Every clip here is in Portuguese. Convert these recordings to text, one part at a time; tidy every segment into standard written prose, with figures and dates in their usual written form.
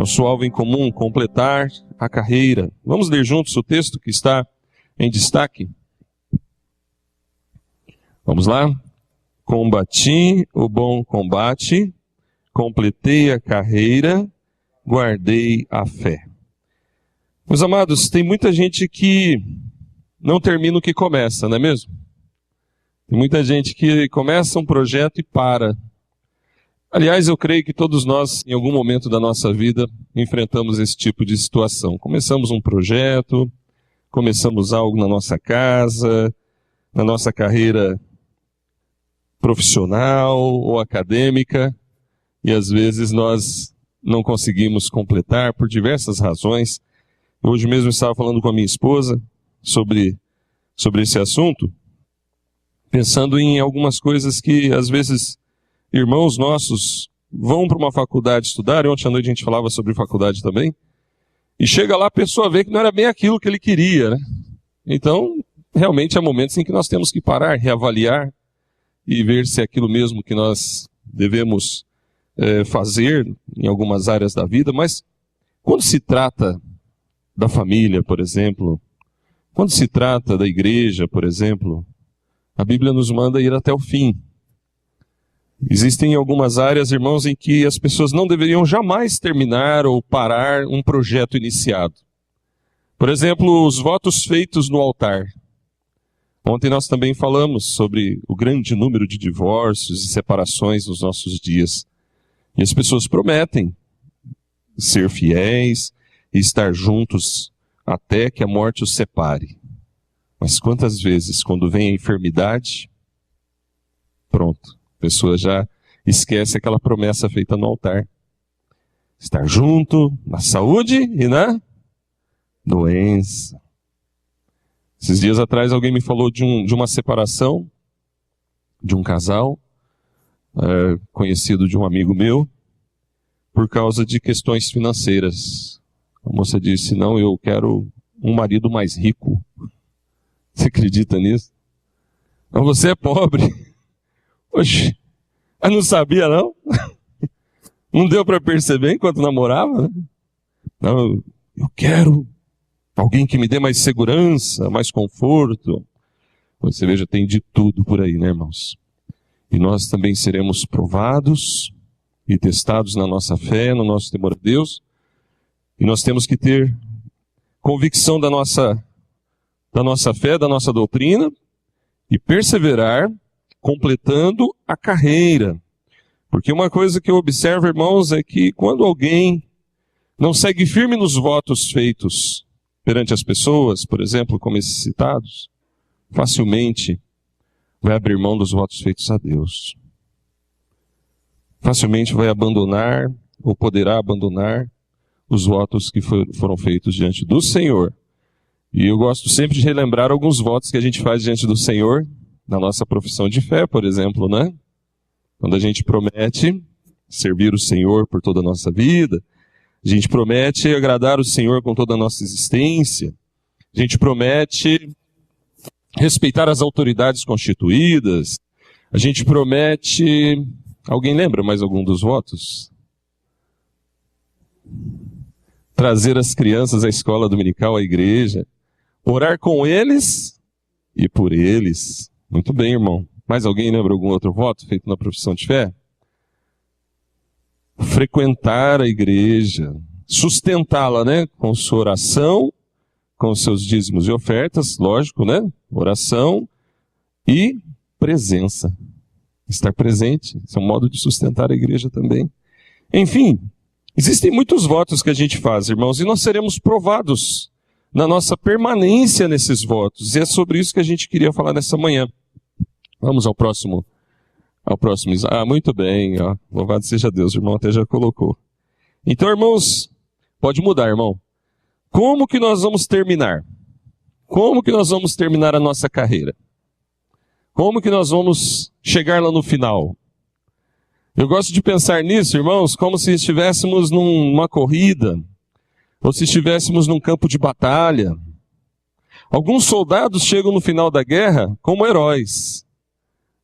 Nosso alvo em comum, completar a carreira. Vamos ler juntos o texto que está em destaque? Vamos lá? Combati o bom combate, completei a carreira, guardei a fé. Meus amados, tem muita gente que não termina o que começa, não é mesmo? Tem muita gente que começa um projeto e para. Aliás, eu creio que todos nós, em algum momento da nossa vida, enfrentamos esse tipo de situação. Começamos um projeto, começamos algo na nossa casa, na nossa carreira profissional ou acadêmica, e às vezes nós não conseguimos completar por diversas razões. Hoje mesmo eu estava falando com a minha esposa sobre esse assunto, pensando em algumas coisas que às vezes irmãos nossos vão para uma faculdade estudar, e ontem à noite a gente falava sobre faculdade também, e chega lá a pessoa vê que não era bem aquilo que ele queria, né? Então, realmente há momentos em que nós temos que parar, reavaliar e ver se é aquilo mesmo que nós devemos fazer em algumas áreas da vida. Mas quando se trata da família, por exemplo, quando se trata da igreja, por exemplo, a Bíblia nos manda ir até o fim. Existem algumas áreas, irmãos, em que as pessoas não deveriam jamais terminar ou parar um projeto iniciado. Por exemplo, os votos feitos no altar. Ontem nós também falamos sobre o grande número de divórcios e separações nos nossos dias. E as pessoas prometem ser fiéis e estar juntos até que a morte os separe. Mas quantas vezes, quando vem a enfermidade, pronto. A pessoa já esquece aquela promessa feita no altar. Estar junto na saúde e na doença. Esses dias atrás alguém me falou de uma separação de um casal, conhecido de um amigo meu, por causa de questões financeiras. A moça disse, não, eu quero um marido mais rico. Você acredita nisso? Não, você é pobre. Oxe, eu não sabia não? Não deu para perceber enquanto namorava, né? Não, eu quero alguém que me dê mais segurança, mais conforto. Você veja, tem de tudo por aí, né, irmãos? E nós também seremos provados e testados na nossa fé, no nosso temor a Deus. E nós temos que ter convicção da nossa fé, da nossa doutrina, e perseverar completando a carreira. Porque uma coisa que eu observo, irmãos, é que quando alguém não segue firme nos votos feitos perante as pessoas, por exemplo, como esses citados, facilmente vai abrir mão dos votos feitos a Deus. Facilmente vai abandonar, ou poderá abandonar, os votos que foram feitos diante do Senhor. E eu gosto sempre de relembrar alguns votos que a gente faz diante do Senhor, na nossa profissão de fé, por exemplo, né? Quando a gente promete servir o Senhor por toda a nossa vida, a gente promete agradar o Senhor com toda a nossa existência, a gente promete respeitar as autoridades constituídas, a gente promete... Alguém lembra mais algum dos votos? Trazer as crianças à escola dominical, à igreja, orar com eles e por eles. Muito bem, irmão. Mais alguém lembra algum outro voto feito na profissão de fé? Frequentar a igreja, sustentá-la, né? Com sua oração, com seus dízimos e ofertas, lógico, né? Oração e presença. Estar presente, esse é um modo de sustentar a igreja também. Enfim, existem muitos votos que a gente faz, irmãos, e nós seremos provados na nossa permanência nesses votos. E é sobre isso que a gente queria falar nessa manhã. Vamos ao próximo. Muito bem. Ó. Louvado seja Deus, o irmão até já colocou. Então, irmãos, pode mudar, irmão. Como que nós vamos terminar? Como que nós vamos terminar a nossa carreira? Como que nós vamos chegar lá no final? Eu gosto de pensar nisso, irmãos, como se estivéssemos numa corrida, ou se estivéssemos num campo de batalha. Alguns soldados chegam no final da guerra como heróis.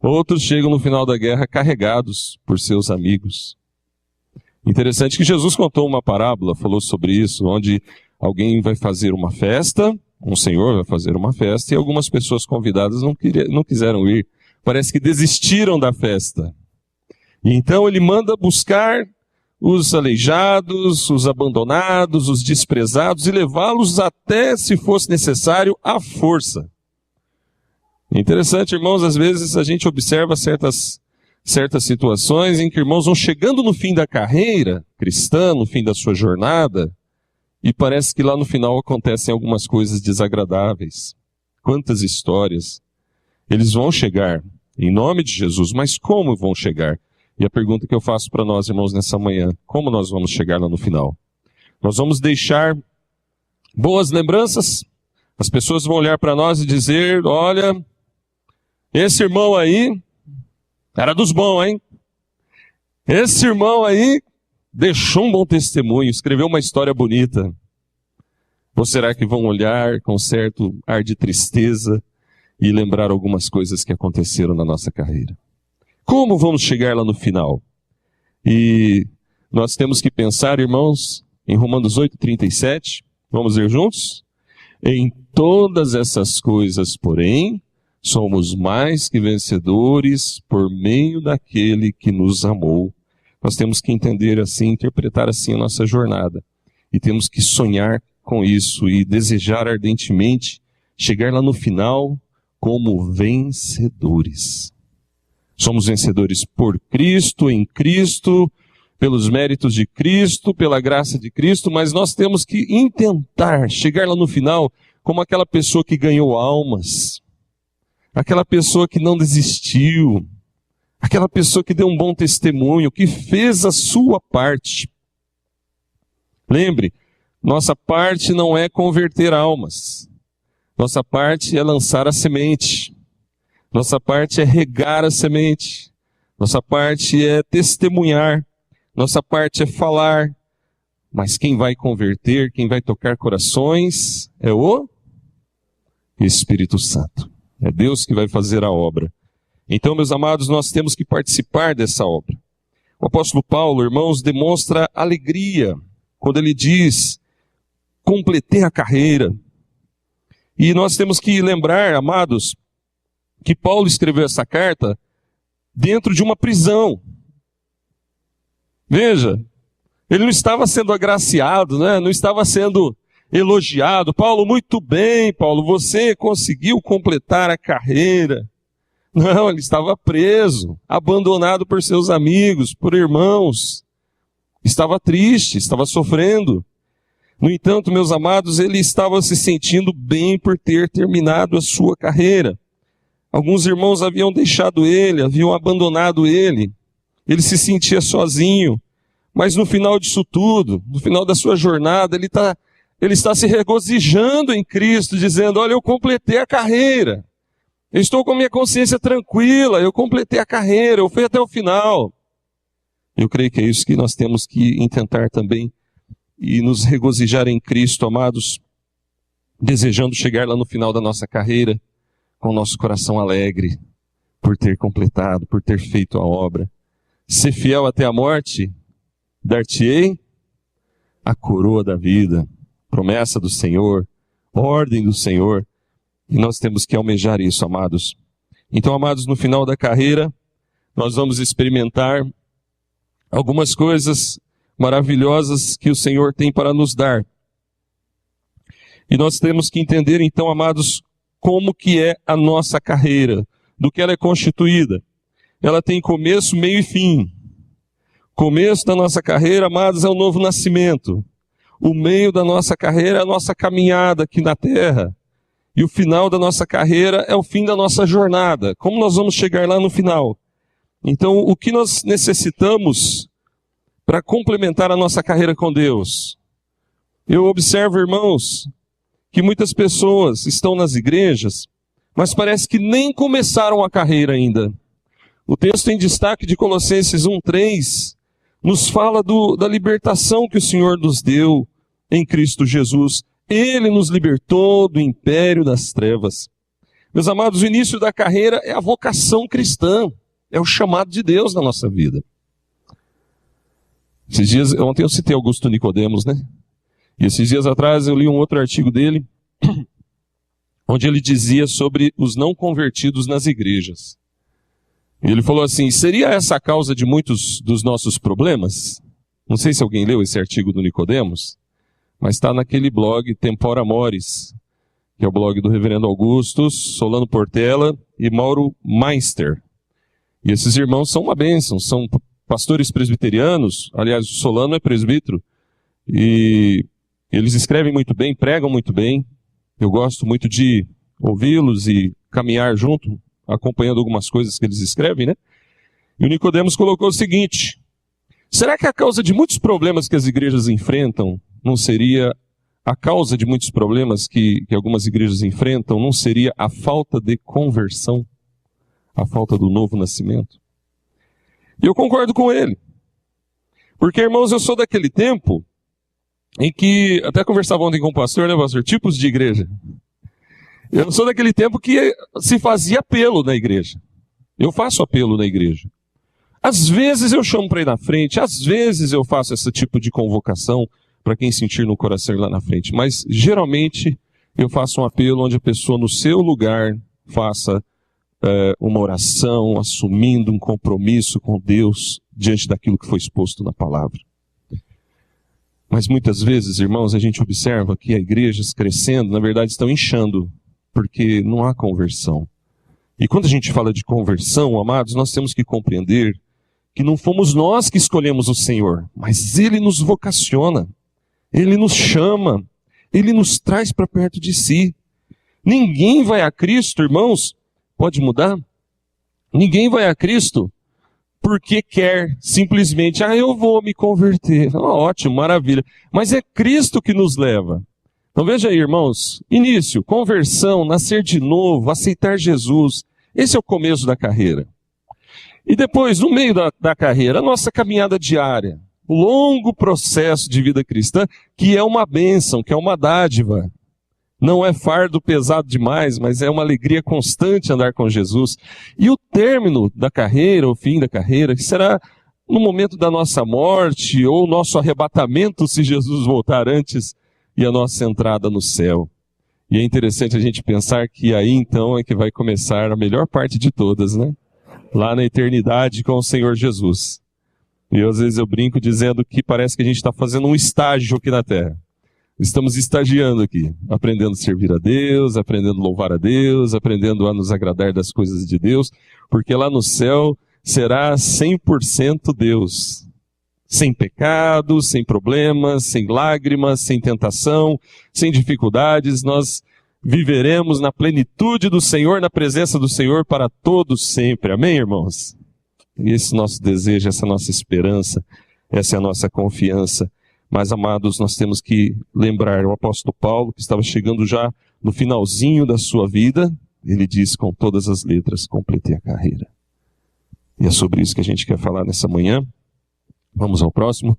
Outros chegam no final da guerra carregados por seus amigos. Interessante que Jesus contou uma parábola, falou sobre isso, onde alguém vai fazer uma festa, um senhor vai fazer uma festa, e algumas pessoas convidadas não quiseram ir. Parece que desistiram da festa. E então ele manda buscar os aleijados, os abandonados, os desprezados, e levá-los até, se fosse necessário, à força. Interessante, irmãos, às vezes a gente observa certas situações em que irmãos vão chegando no fim da carreira cristã, no fim da sua jornada, e parece que lá no final acontecem algumas coisas desagradáveis. Quantas histórias. Eles vão chegar, em nome de Jesus, mas como vão chegar? E a pergunta que eu faço para nós, irmãos, nessa manhã, como nós vamos chegar lá no final? Nós vamos deixar boas lembranças? As pessoas vão olhar para nós e dizer, olha, esse irmão aí era dos bons, hein? Esse irmão aí deixou um bom testemunho, escreveu uma história bonita. Ou será que vão olhar com certo ar de tristeza e lembrar algumas coisas que aconteceram na nossa carreira? Como vamos chegar lá no final? E nós temos que pensar, irmãos, em Romanos 8:37, vamos ler juntos? Em todas essas coisas, porém, somos mais que vencedores por meio daquele que nos amou. Nós temos que entender assim, interpretar assim a nossa jornada. E temos que sonhar com isso e desejar ardentemente chegar lá no final como vencedores. Somos vencedores por Cristo, em Cristo, pelos méritos de Cristo, pela graça de Cristo, mas nós temos que intentar chegar lá no final como aquela pessoa que ganhou almas, aquela pessoa que não desistiu, aquela pessoa que deu um bom testemunho, que fez a sua parte. Lembre, nossa parte não é converter almas, nossa parte é lançar a semente. Nossa parte é regar a semente. Nossa parte é testemunhar. Nossa parte é falar. Mas quem vai converter, quem vai tocar corações é o Espírito Santo. É Deus que vai fazer a obra. Então, meus amados, nós temos que participar dessa obra. O apóstolo Paulo, irmãos, demonstra alegria quando ele diz, completei a carreira. E nós temos que lembrar, amados, que Paulo escreveu essa carta dentro de uma prisão. Veja, ele não estava sendo agraciado, né? Não estava sendo elogiado. Paulo, muito bem, Paulo, você conseguiu completar a carreira. Não, ele estava preso, abandonado por seus amigos, por irmãos. Estava triste, estava sofrendo. No entanto, meus amados, ele estava se sentindo bem por ter terminado a sua carreira. Alguns irmãos haviam deixado ele, haviam abandonado ele. Ele se sentia sozinho. Mas no final disso tudo, no final da sua jornada, ele está se regozijando em Cristo, dizendo, olha, eu completei a carreira. Eu estou com a minha consciência tranquila, eu completei a carreira, eu fui até o final. Eu creio que é isso que nós temos que intentar também e nos regozijar em Cristo, amados, desejando chegar lá no final da nossa carreira, com o nosso coração alegre, por ter completado, por ter feito a obra. Ser fiel até a morte, dar-te-ei a coroa da vida, promessa do Senhor, ordem do Senhor, e nós temos que almejar isso, amados. Então, amados, no final da carreira, nós vamos experimentar algumas coisas maravilhosas que o Senhor tem para nos dar. E nós temos que entender, então, amados, como que é a nossa carreira, do que ela é constituída. Ela tem começo, meio e fim. Começo da nossa carreira, amados, é o novo nascimento. O meio da nossa carreira é a nossa caminhada aqui na terra. E o final da nossa carreira é o fim da nossa jornada. Como nós vamos chegar lá no final? Então, o que nós necessitamos para complementar a nossa carreira com Deus? Eu observo, irmãos, que muitas pessoas estão nas igrejas, mas parece que nem começaram a carreira ainda. O texto em destaque de Colossenses 1:3 nos fala da libertação que o Senhor nos deu em Cristo Jesus. Ele nos libertou do império das trevas. Meus amados, o início da carreira é a vocação cristã, é o chamado de Deus na nossa vida. Ontem eu citei Augusto Nicodemos, né? E esses dias atrás eu li um outro artigo dele, onde ele dizia sobre os não convertidos nas igrejas. E ele falou assim: seria essa a causa de muitos dos nossos problemas? Não sei se alguém leu esse artigo do Nicodemos, mas está naquele blog Tempora Mores, que é o blog do reverendo Augustus, Solano Portela e Mauro Meister. E esses irmãos são uma bênção, são pastores presbiterianos. Aliás, o Solano é presbítero, e eles escrevem muito bem, pregam muito bem. Eu gosto muito de ouvi-los e caminhar junto, acompanhando algumas coisas que eles escrevem, né? E o Nicodemos colocou o seguinte: será que a causa de muitos problemas que as igrejas enfrentam não seria a causa de muitos problemas que algumas igrejas enfrentam não seria a falta de conversão, a falta do novo nascimento? E eu concordo com ele. Porque, irmãos, eu sou daquele tempo em que, até conversava ontem com o pastor, né, pastor? Tipos de igreja. Eu sou daquele tempo que se fazia apelo na igreja. Eu faço apelo na igreja. Às vezes eu chamo para ir na frente, às vezes eu faço esse tipo de convocação para quem sentir no coração ir lá na frente. Mas, geralmente, eu faço um apelo onde a pessoa, no seu lugar, faça uma oração, assumindo um compromisso com Deus diante daquilo que foi exposto na palavra. Mas muitas vezes, irmãos, a gente observa que as igrejas crescendo, na verdade, estão inchando, porque não há conversão. E quando a gente fala de conversão, amados, nós temos que compreender que não fomos nós que escolhemos o Senhor, mas Ele nos vocaciona, Ele nos chama, Ele nos traz para perto de si. Ninguém vai a Cristo, irmãos, pode mudar? Ninguém vai a Cristo porque quer simplesmente, eu vou me converter. Ótimo, maravilha. Mas é Cristo que nos leva. Então veja aí, irmãos, início, conversão, nascer de novo, aceitar Jesus. Esse é o começo da carreira. E depois, no meio da carreira, a nossa caminhada diária, o longo processo de vida cristã, que é uma bênção, que é uma dádiva. Não é fardo pesado demais, mas é uma alegria constante andar com Jesus. E o término da carreira, o fim da carreira, que será no momento da nossa morte, ou nosso arrebatamento, se Jesus voltar antes, e a nossa entrada no céu. E é interessante a gente pensar que aí então é que vai começar a melhor parte de todas, né? Lá na eternidade com o Senhor Jesus. E às vezes eu brinco dizendo que parece que a gente está fazendo um estágio aqui na Terra. Estamos estagiando aqui, aprendendo a servir a Deus, aprendendo a louvar a Deus, aprendendo a nos agradar das coisas de Deus, porque lá no céu será 100% Deus. Sem pecado, sem problemas, sem lágrimas, sem tentação, sem dificuldades, nós viveremos na plenitude do Senhor, na presença do Senhor para todos sempre. Amém, irmãos? E esse nosso desejo, essa nossa esperança, essa é a nossa confiança. Mas, amados, nós temos que lembrar o apóstolo Paulo, que estava chegando já no finalzinho da sua vida, ele diz com todas as letras, completei a carreira. E é sobre isso que a gente quer falar nessa manhã. Vamos ao próximo.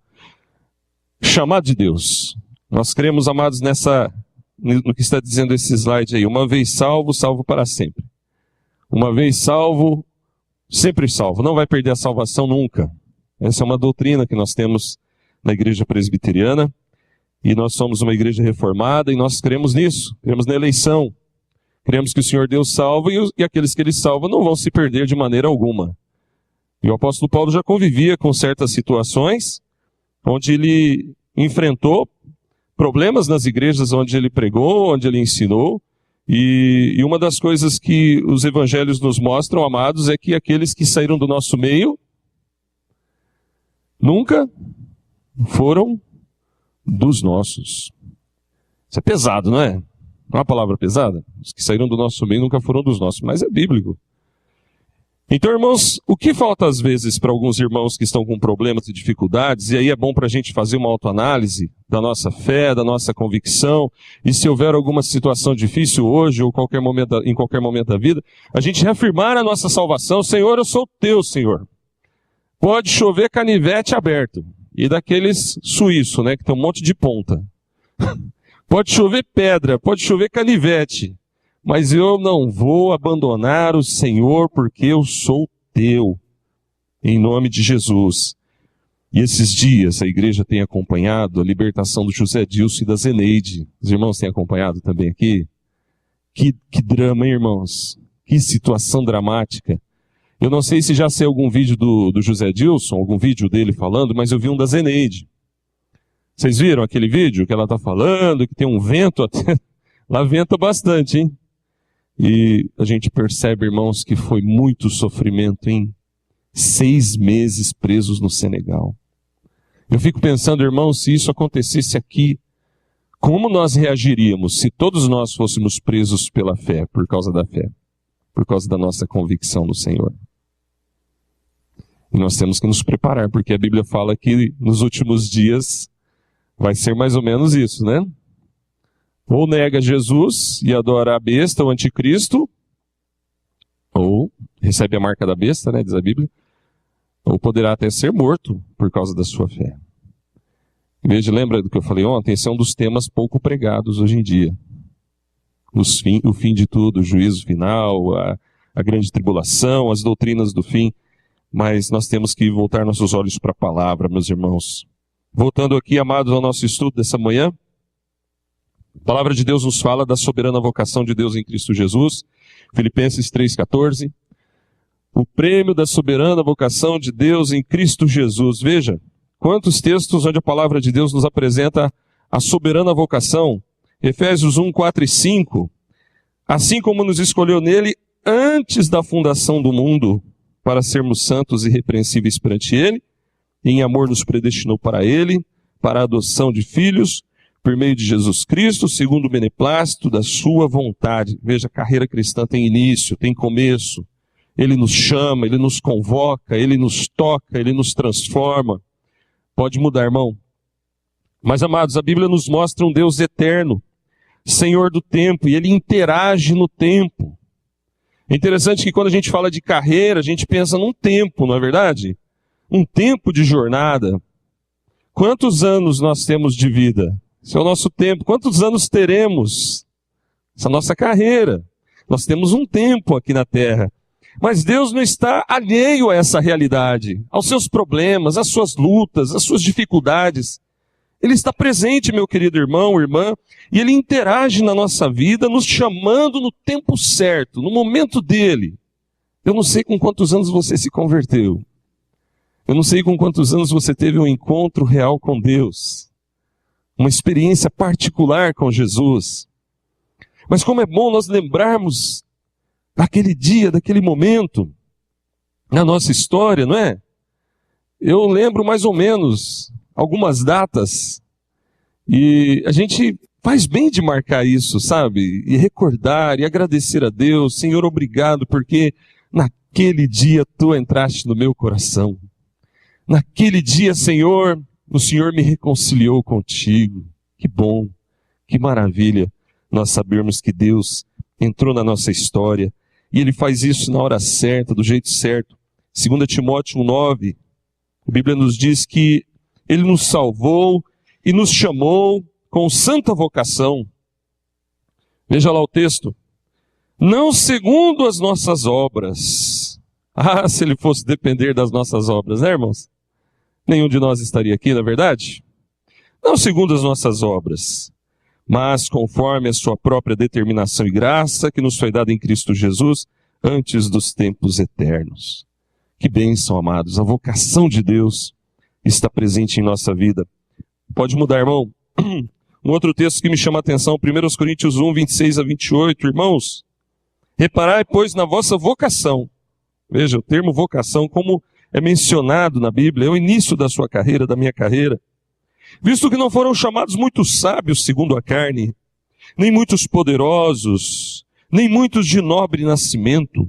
Chamado de Deus. Nós cremos, amados, no que está dizendo esse slide aí. Uma vez salvo, salvo para sempre. Uma vez salvo, sempre salvo. Não vai perder a salvação nunca. Essa é uma doutrina que nós temos na igreja presbiteriana. E nós somos uma igreja reformada e nós cremos nisso. Cremos na eleição. Cremos que o Senhor Deus salva e aqueles que Ele salva não vão se perder de maneira alguma. E o apóstolo Paulo já convivia com certas situações onde ele enfrentou problemas nas igrejas onde ele pregou, onde ele ensinou. E uma das coisas que os evangelhos nos mostram, amados, é que aqueles que saíram do nosso meio nunca foram dos nossos. Isso é pesado, não é? Não é uma palavra pesada? Os que saíram do nosso meio nunca foram dos nossos, mas é bíblico. Então, irmãos, o que falta às vezes para alguns irmãos que estão com problemas e dificuldades, e aí é bom para a gente fazer uma autoanálise da nossa fé, da nossa convicção, e se houver alguma situação difícil hoje ou em qualquer momento da vida, a gente reafirmar a nossa salvação. Senhor, eu sou teu, Senhor. Pode chover canivete aberto, e daqueles suíço, né, que tem um monte de ponta. Pode chover pedra, pode chover canivete. Mas eu não vou abandonar o Senhor porque eu sou teu, em nome de Jesus. E esses dias a igreja tem acompanhado a libertação do José Dilson e da Zeneide. Os irmãos têm acompanhado também aqui? Que drama, hein, irmãos? Que situação dramática. Eu não sei se já saiu algum vídeo do José Dilson, algum vídeo dele falando, mas eu vi um da Zeneide. Vocês viram aquele vídeo que ela está falando, que tem um vento até... Lá venta bastante, hein? E a gente percebe, irmãos, que foi muito sofrimento, hein? 6 meses presos no Senegal. Eu fico pensando, irmãos, se isso acontecesse aqui, como nós reagiríamos se todos nós fôssemos presos pela fé, por causa da fé, por causa da nossa convicção no Senhor? E nós temos que nos preparar, porque a Bíblia fala que nos últimos dias vai ser mais ou menos isso, né? Ou nega Jesus e adora a besta, o anticristo, ou recebe a marca da besta, né, diz a Bíblia, ou poderá até ser morto por causa da sua fé. Veja, lembra do que eu falei ontem? Esse é um dos temas pouco pregados hoje em dia. O fim de tudo, o juízo final, a grande tribulação, as doutrinas do fim. Mas nós temos que voltar nossos olhos para a palavra, meus irmãos. Voltando aqui, amados, ao nosso estudo dessa manhã, a palavra de Deus nos fala da soberana vocação de Deus em Cristo Jesus. Filipenses 3,14. O prêmio da soberana vocação de Deus em Cristo Jesus. Veja, quantos textos onde a palavra de Deus nos apresenta a soberana vocação. Efésios 1, 4 e 5. Assim como nos escolheu nele antes da fundação do mundo, para sermos santos e irrepreensíveis perante ele, e em amor nos predestinou para ele, para a adoção de filhos, por meio de Jesus Cristo, segundo o beneplácito da sua vontade. Veja, a carreira cristã tem início, tem começo. Ele nos chama, ele nos convoca, ele nos toca, ele nos transforma. Pode mudar, irmão. Mas, amados, a Bíblia nos mostra um Deus eterno, Senhor do tempo, e ele interage no tempo. É interessante que quando a gente fala de carreira, a gente pensa num tempo, não é verdade? Um tempo de jornada. Quantos anos nós temos de vida? Esse é o nosso tempo. Quantos anos teremos? Essa é a nossa carreira. Nós temos um tempo aqui na terra. Mas Deus não está alheio a essa realidade, aos seus problemas, às suas lutas, às suas dificuldades. Ele está presente, meu querido irmão, irmã, e Ele interage na nossa vida, nos chamando no tempo certo, no momento dele. Eu não sei com quantos anos você se converteu. Eu não sei com quantos anos você teve um encontro real com Deus. Uma experiência particular com Jesus. Mas como é bom nós lembrarmos daquele dia, daquele momento, na nossa história, não é? Eu lembro mais ou menos algumas datas, e a gente faz bem de marcar isso, sabe? E recordar, e agradecer a Deus. Senhor, obrigado, porque naquele dia Tu entraste no meu coração. Naquele dia, Senhor, o Senhor me reconciliou contigo. Que bom, que maravilha nós sabermos que Deus entrou na nossa história, e Ele faz isso na hora certa, do jeito certo. 2 Timóteo 1,9, a Bíblia nos diz que Ele nos salvou e nos chamou com santa vocação. Veja lá o texto. Não segundo as nossas obras. Ah, se Ele fosse depender das nossas obras, né, irmãos? Nenhum de nós estaria aqui, na verdade? Não segundo as nossas obras, mas conforme a sua própria determinação e graça, que nos foi dada em Cristo Jesus, antes dos tempos eternos. Que bênção, amados. A vocação de Deus está presente em nossa vida. Pode mudar, irmão. Um outro texto que me chama a atenção, 1 Coríntios 1, 26 a 28. Irmãos, reparai, pois, na vossa vocação. Veja, o termo vocação, como é mencionado na Bíblia, é o início da sua carreira, da minha carreira. Visto que não foram chamados muitos sábios segundo a carne, nem muitos poderosos, nem muitos de nobre nascimento.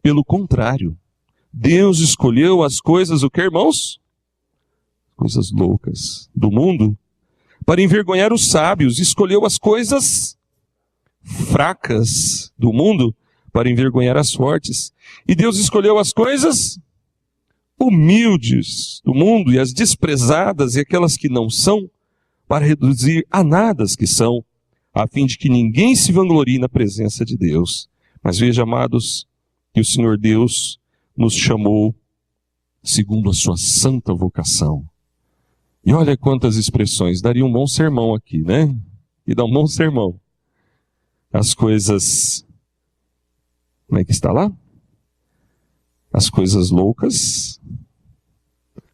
Pelo contrário, Deus escolheu as coisas, o que, irmãos? Coisas loucas do mundo, para envergonhar os sábios. Escolheu as coisas fracas do mundo, para envergonhar as fortes. E Deus escolheu as coisas humildes do mundo e as desprezadas e aquelas que não são, para reduzir a nada as que são, a fim de que ninguém se vanglorie na presença de Deus. Mas veja, amados, que o Senhor Deus nos chamou segundo a sua santa vocação. E olha quantas expressões, daria um bom sermão aqui, né? E dá um bom sermão. As coisas, como é que está lá? As coisas loucas,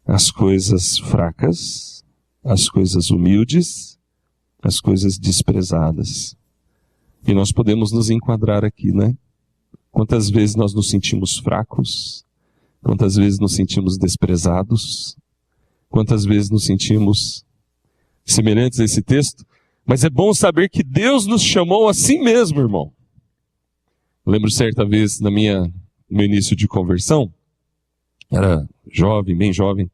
as coisas fracas, as coisas humildes, as coisas desprezadas. E nós podemos nos enquadrar aqui, né? Quantas vezes nós nos sentimos fracos, quantas vezes nos sentimos desprezados, quantas vezes nos sentimos semelhantes a esse texto, mas é bom saber que Deus nos chamou assim mesmo, irmão. Lembro certa vez, no meu início de conversão, era jovem, bem jovem,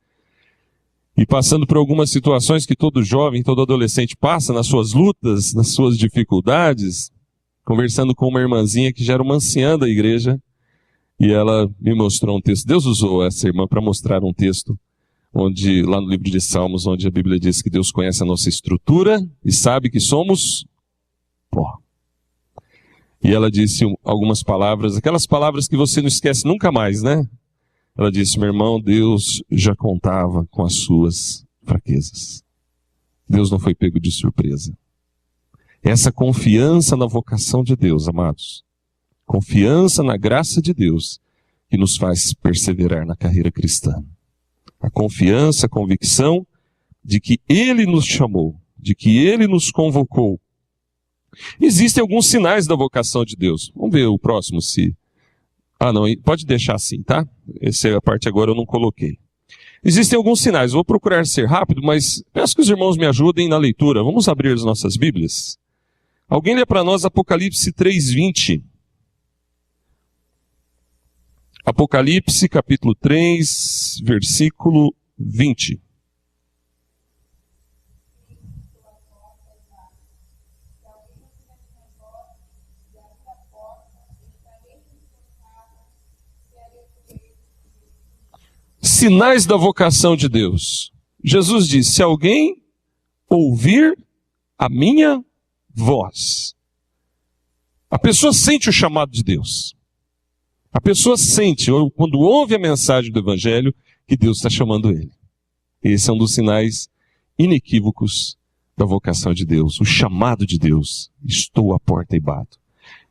e passando por algumas situações que todo jovem, todo adolescente passa nas suas lutas, nas suas dificuldades, conversando com uma irmãzinha que já era uma anciã da igreja, e ela me mostrou um texto. Deus usou essa irmã para mostrar um texto onde, lá no livro de Salmos, onde a Bíblia diz que Deus conhece a nossa estrutura e sabe que somos pó. E ela disse algumas palavras, aquelas palavras que você não esquece nunca mais, né? Ela disse: meu irmão, Deus já contava com as suas fraquezas. Deus não foi pego de surpresa. Essa confiança na vocação de Deus, amados, confiança na graça de Deus, que nos faz perseverar na carreira cristã. A confiança, a convicção de que Ele nos chamou, de que Ele nos convocou. Existem alguns sinais da vocação de Deus. Vamos ver o próximo se... não, pode deixar assim, tá? Essa parte agora eu não coloquei. Existem alguns sinais, vou procurar ser rápido, mas peço que os irmãos me ajudem na leitura. Vamos abrir as nossas Bíblias. Alguém lê para nós Apocalipse 3:20. Apocalipse, capítulo 3, versículo 20. Sinais da vocação de Deus. Jesus disse: se alguém ouvir a minha voz. A pessoa sente o chamado de Deus. A pessoa sente, quando ouve a mensagem do Evangelho, que Deus está chamando ele. Esse é um dos sinais inequívocos da vocação de Deus, o chamado de Deus. Estou à porta e bato.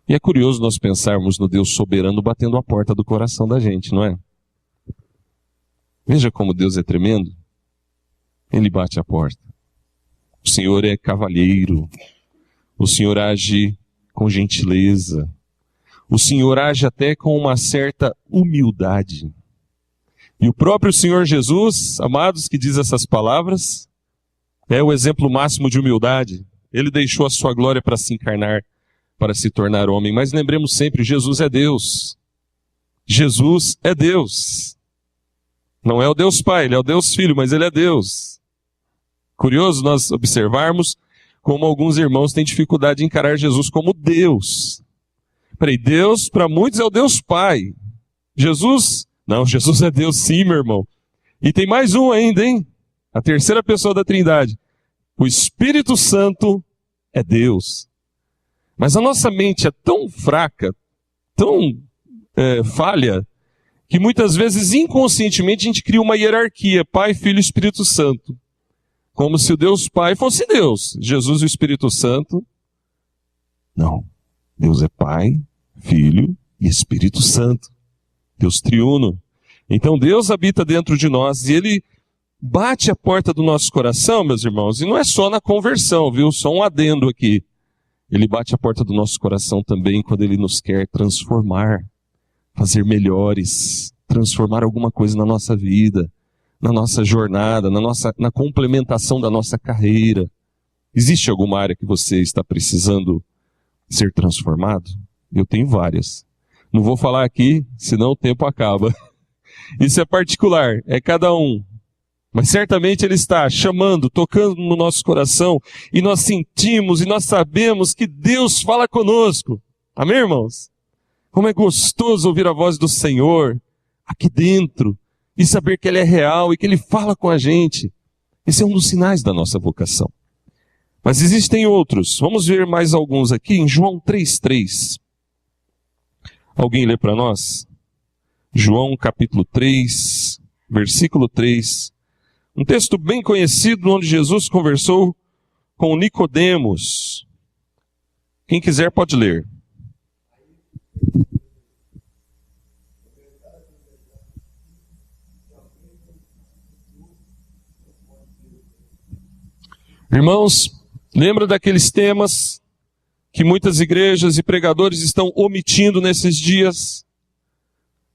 E é curioso nós pensarmos no Deus soberano batendo a porta do coração da gente, não é? Veja como Deus é tremendo. Ele bate a porta. O Senhor é cavalheiro. O Senhor age com gentileza. O Senhor age até com uma certa humildade. E o próprio Senhor Jesus, amados, que diz essas palavras, é o exemplo máximo de humildade. Ele deixou a sua glória para se encarnar, para se tornar homem. Mas lembremos sempre, Jesus é Deus. Jesus é Deus. Não é o Deus Pai, Ele é o Deus Filho, mas Ele é Deus. Curioso nós observarmos como alguns irmãos têm dificuldade de encarar Jesus como Deus. Peraí, Deus para muitos é o Deus Pai. Jesus? Não, Jesus é Deus sim, meu irmão. E tem mais um ainda, hein? A terceira pessoa da Trindade. O Espírito Santo é Deus. Mas a nossa mente é tão fraca, tão falha, que muitas vezes inconscientemente a gente cria uma hierarquia, Pai, Filho e Espírito Santo. Como se o Deus Pai fosse Deus. Jesus e o Espírito Santo. Não. Deus é Pai, Filho e Espírito Santo. Deus triuno. Então Deus habita dentro de nós e Ele bate a porta do nosso coração, meus irmãos. E não é só na conversão, viu? Só um adendo aqui. Ele bate a porta do nosso coração também quando Ele nos quer transformar, fazer melhores, transformar alguma coisa na nossa vida, na nossa jornada, na complementação da nossa carreira. Existe alguma área que você está precisando ser transformado? Eu tenho várias. Não vou falar aqui, senão o tempo acaba. Isso é particular, é cada um. Mas certamente Ele está chamando, tocando no nosso coração, e nós sentimos e nós sabemos que Deus fala conosco. Amém, irmãos? Como é gostoso ouvir a voz do Senhor aqui dentro e saber que Ele é real e que Ele fala com a gente. Esse é um dos sinais da nossa vocação. Mas existem outros. Vamos ver mais alguns aqui em João 3:3. Alguém lê para nós? João capítulo 3, versículo 3. Um texto bem conhecido, onde Jesus conversou com Nicodemos. Quem quiser pode ler. Irmãos, lembra daqueles temas que muitas igrejas e pregadores estão omitindo nesses dias?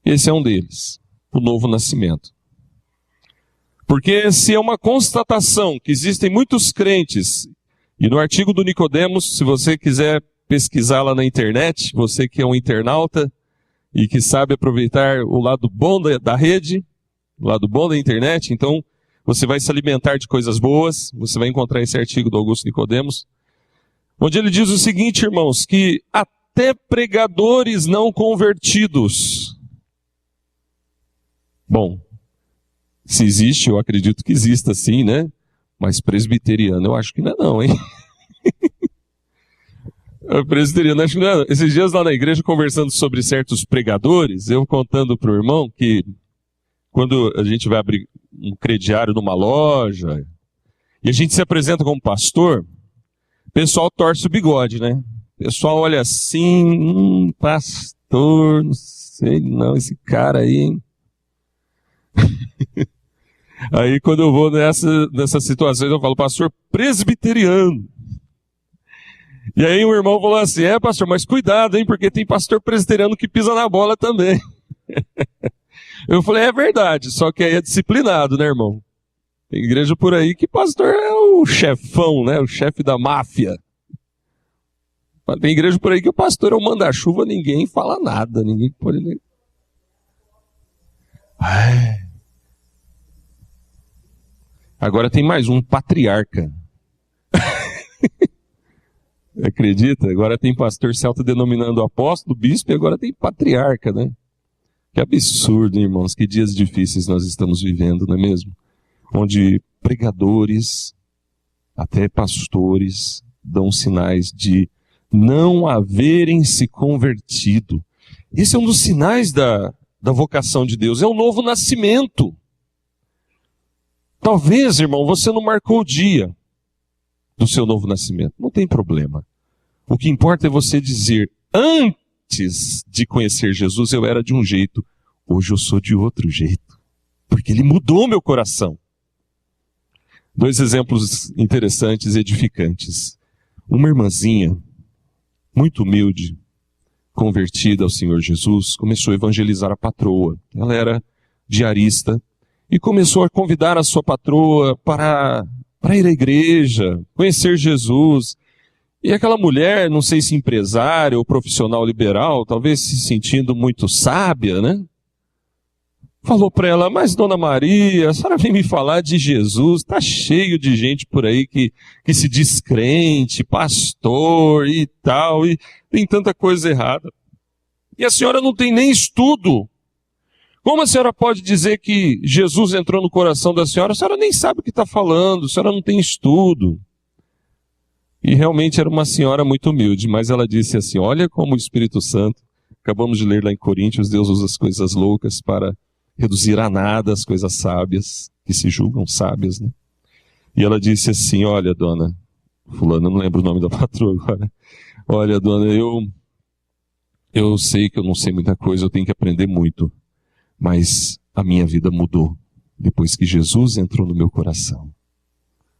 Esse é um deles, o novo nascimento. Porque se é uma constatação que existem muitos crentes, e no artigo do Nicodemos, se você quiser pesquisar lá na internet, você que é um internauta e que sabe aproveitar o lado bom da rede, o lado bom da internet, então você vai se alimentar de coisas boas, você vai encontrar esse artigo do Augusto Nicodemos, onde ele diz o seguinte, irmãos, que até pregadores não convertidos. Bom, se existe, eu acredito que exista sim, né? Mas presbiteriano eu acho que não é não, hein? Presbiteriano acho que não é não. Esses dias lá na igreja, conversando sobre certos pregadores, eu contando para o irmão que quando a gente vai abrir um crediário numa loja, e a gente se apresenta como pastor, o pessoal torce o bigode, né? O pessoal olha assim, pastor, não sei não, esse cara aí, hein? Aí quando eu vou nessas situações, eu falo, pastor presbiteriano. E aí o irmão falou assim, pastor, mas cuidado, hein, porque tem pastor presbiteriano que pisa na bola também. Eu falei, é verdade, só que aí é disciplinado, né, irmão? Tem igreja por aí que pastor é o chefão, né, o chefe da máfia. Tem igreja por aí que o pastor é o manda-chuva, ninguém fala nada, ninguém pode... Agora tem mais um, patriarca. Acredita? Agora tem pastor se autodenominando apóstolo, bispo, e agora tem patriarca, né? Que absurdo, irmãos, que dias difíceis nós estamos vivendo, não é mesmo? Onde pregadores, até pastores, dão sinais de não haverem se convertido. Esse é um dos sinais da vocação de Deus, é o novo nascimento. Talvez, irmão, você não marcou o dia do seu novo nascimento. Não tem problema. O que importa é você dizer, antes de conhecer Jesus, eu era de um jeito. Hoje eu sou de outro jeito. Porque Ele mudou meu coração. Dois exemplos interessantes e edificantes. Uma irmãzinha, muito humilde, convertida ao Senhor Jesus, começou a evangelizar a patroa. Ela era diarista. E começou a convidar a sua patroa para ir à igreja, conhecer Jesus. E aquela mulher, não sei se empresária ou profissional liberal, talvez se sentindo muito sábia, né? Falou para ela, mas Dona Maria, a senhora vem me falar de Jesus, está cheio de gente por aí que se diz crente, pastor e tal, e tem tanta coisa errada. E a senhora não tem nem estudo. Como a senhora pode dizer que Jesus entrou no coração da senhora? A senhora nem sabe o que está falando, a senhora não tem estudo. E realmente era uma senhora muito humilde, mas ela disse assim, olha como o Espírito Santo, acabamos de ler lá em Coríntios, Deus usa as coisas loucas para reduzir a nada as coisas sábias, que se julgam sábias, né? E ela disse assim, olha, dona fulana, não lembro o nome da patroa agora, olha, dona, eu sei que eu não sei muita coisa, eu tenho que aprender muito. Mas a minha vida mudou depois que Jesus entrou no meu coração.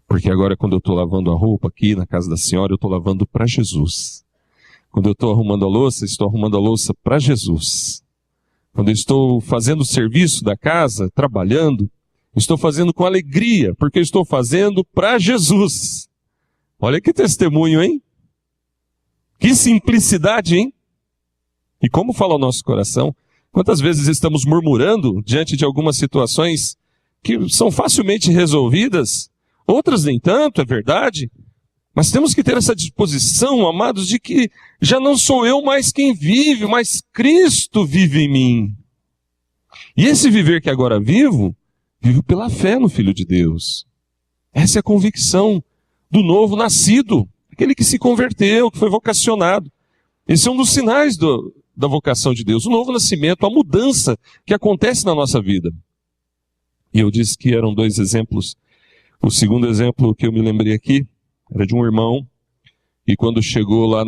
Porque agora quando eu estou lavando a roupa aqui na casa da senhora, eu estou lavando para Jesus. Quando eu estou arrumando a louça para Jesus. Quando eu estou fazendo o serviço da casa, trabalhando, estou fazendo com alegria, porque eu estou fazendo para Jesus. Olha que testemunho, hein? Que simplicidade, hein? E como fala o nosso coração? Quantas vezes estamos murmurando diante de algumas situações que são facilmente resolvidas, outras nem tanto, é verdade, mas temos que ter essa disposição, amados, de que já não sou eu mais quem vive, mas Cristo vive em mim. E esse viver que agora vivo pela fé no Filho de Deus. Essa é a convicção do novo nascido, aquele que se converteu, que foi vocacionado. Esse é um dos sinais da vocação de Deus, o novo nascimento, a mudança que acontece na nossa vida. E eu disse que eram 2 exemplos. O segundo exemplo que eu me lembrei aqui era de um irmão, e quando chegou lá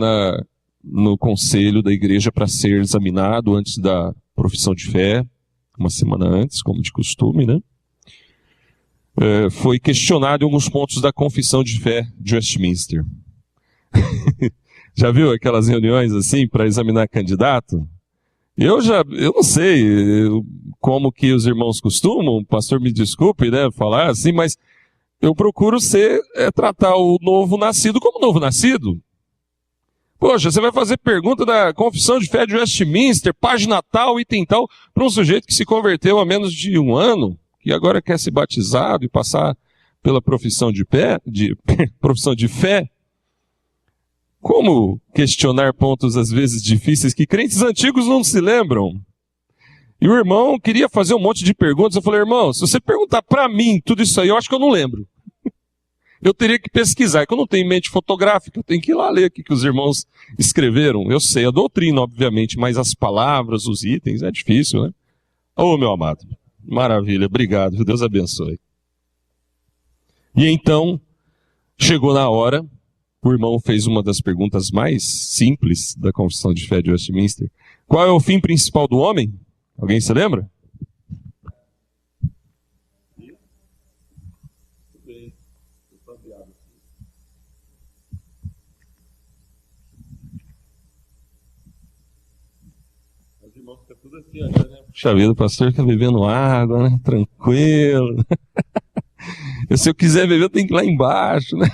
no conselho da igreja para ser examinado antes da profissão de fé, uma semana antes, como de costume, né? Foi questionado em alguns pontos da confissão de fé de Westminster. Já viu aquelas reuniões assim para examinar candidato? Eu não sei como que os irmãos costumam, o pastor me desculpe, né, falar assim, mas eu procuro tratar o novo nascido como novo nascido. Poxa, você vai fazer pergunta da confissão de fé de Westminster, página tal, item tal, para um sujeito que se converteu há menos de 1 ano, que agora quer ser batizado e passar pela profissão profissão de fé. Como questionar pontos às vezes difíceis que crentes antigos não se lembram? E o irmão queria fazer um monte de perguntas. Eu falei, irmão, se você perguntar para mim tudo isso aí, eu acho que eu não lembro. Eu teria que pesquisar, que eu não tenho mente fotográfica, eu tenho que ir lá ler o que os irmãos escreveram. Eu sei a doutrina, obviamente, mas as palavras, os itens, é difícil, né? Ô, meu amado, maravilha, obrigado, Deus abençoe. E então, chegou na hora, o irmão fez uma das perguntas mais simples da confissão de fé de Westminster. Qual é o fim principal do homem? Alguém se lembra? Os irmãos ficam tudo assim, né? Puxa vida, o pastor está bebendo água, né? Tranquilo. Se eu quiser beber, eu tenho que ir lá embaixo, né?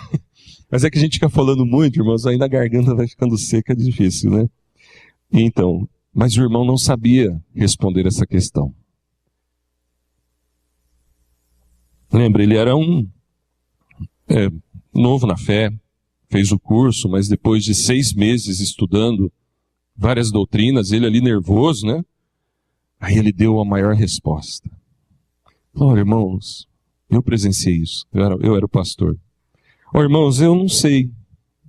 Mas é que a gente fica falando muito, irmãos, ainda a garganta vai ficando seca, é difícil, né? Então, mas o irmão não sabia responder essa questão. Lembra, ele era novo na fé, fez o curso, mas depois de 6 meses estudando várias doutrinas, ele ali nervoso, né? Aí ele deu a maior resposta. Olha, irmãos, eu presenciei isso, eu era o pastor. Irmãos, eu não sei,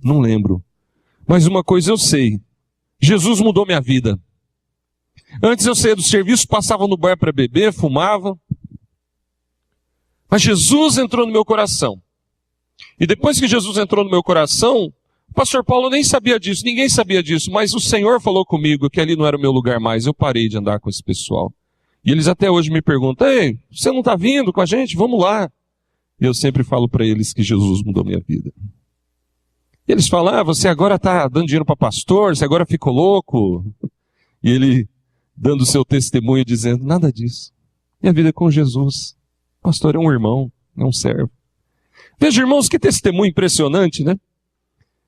não lembro. Mas uma coisa eu sei, Jesus mudou minha vida. Antes eu saía do serviço, passava no bar para beber, fumava. Mas Jesus entrou no meu coração. E depois que Jesus entrou no meu coração, o pastor Paulo nem sabia disso, ninguém sabia disso, mas o Senhor falou comigo que ali não era o meu lugar mais, eu parei de andar com esse pessoal. E eles até hoje me perguntam, ei, você não está vindo com a gente? Vamos lá. E eu sempre falo para eles que Jesus mudou minha vida. E eles falam, você agora está dando dinheiro para pastor, você agora ficou louco. E ele dando o seu testemunho dizendo, nada disso. Minha vida é com Jesus. O pastor é um irmão, é um servo. Veja, irmãos, que testemunho impressionante, né?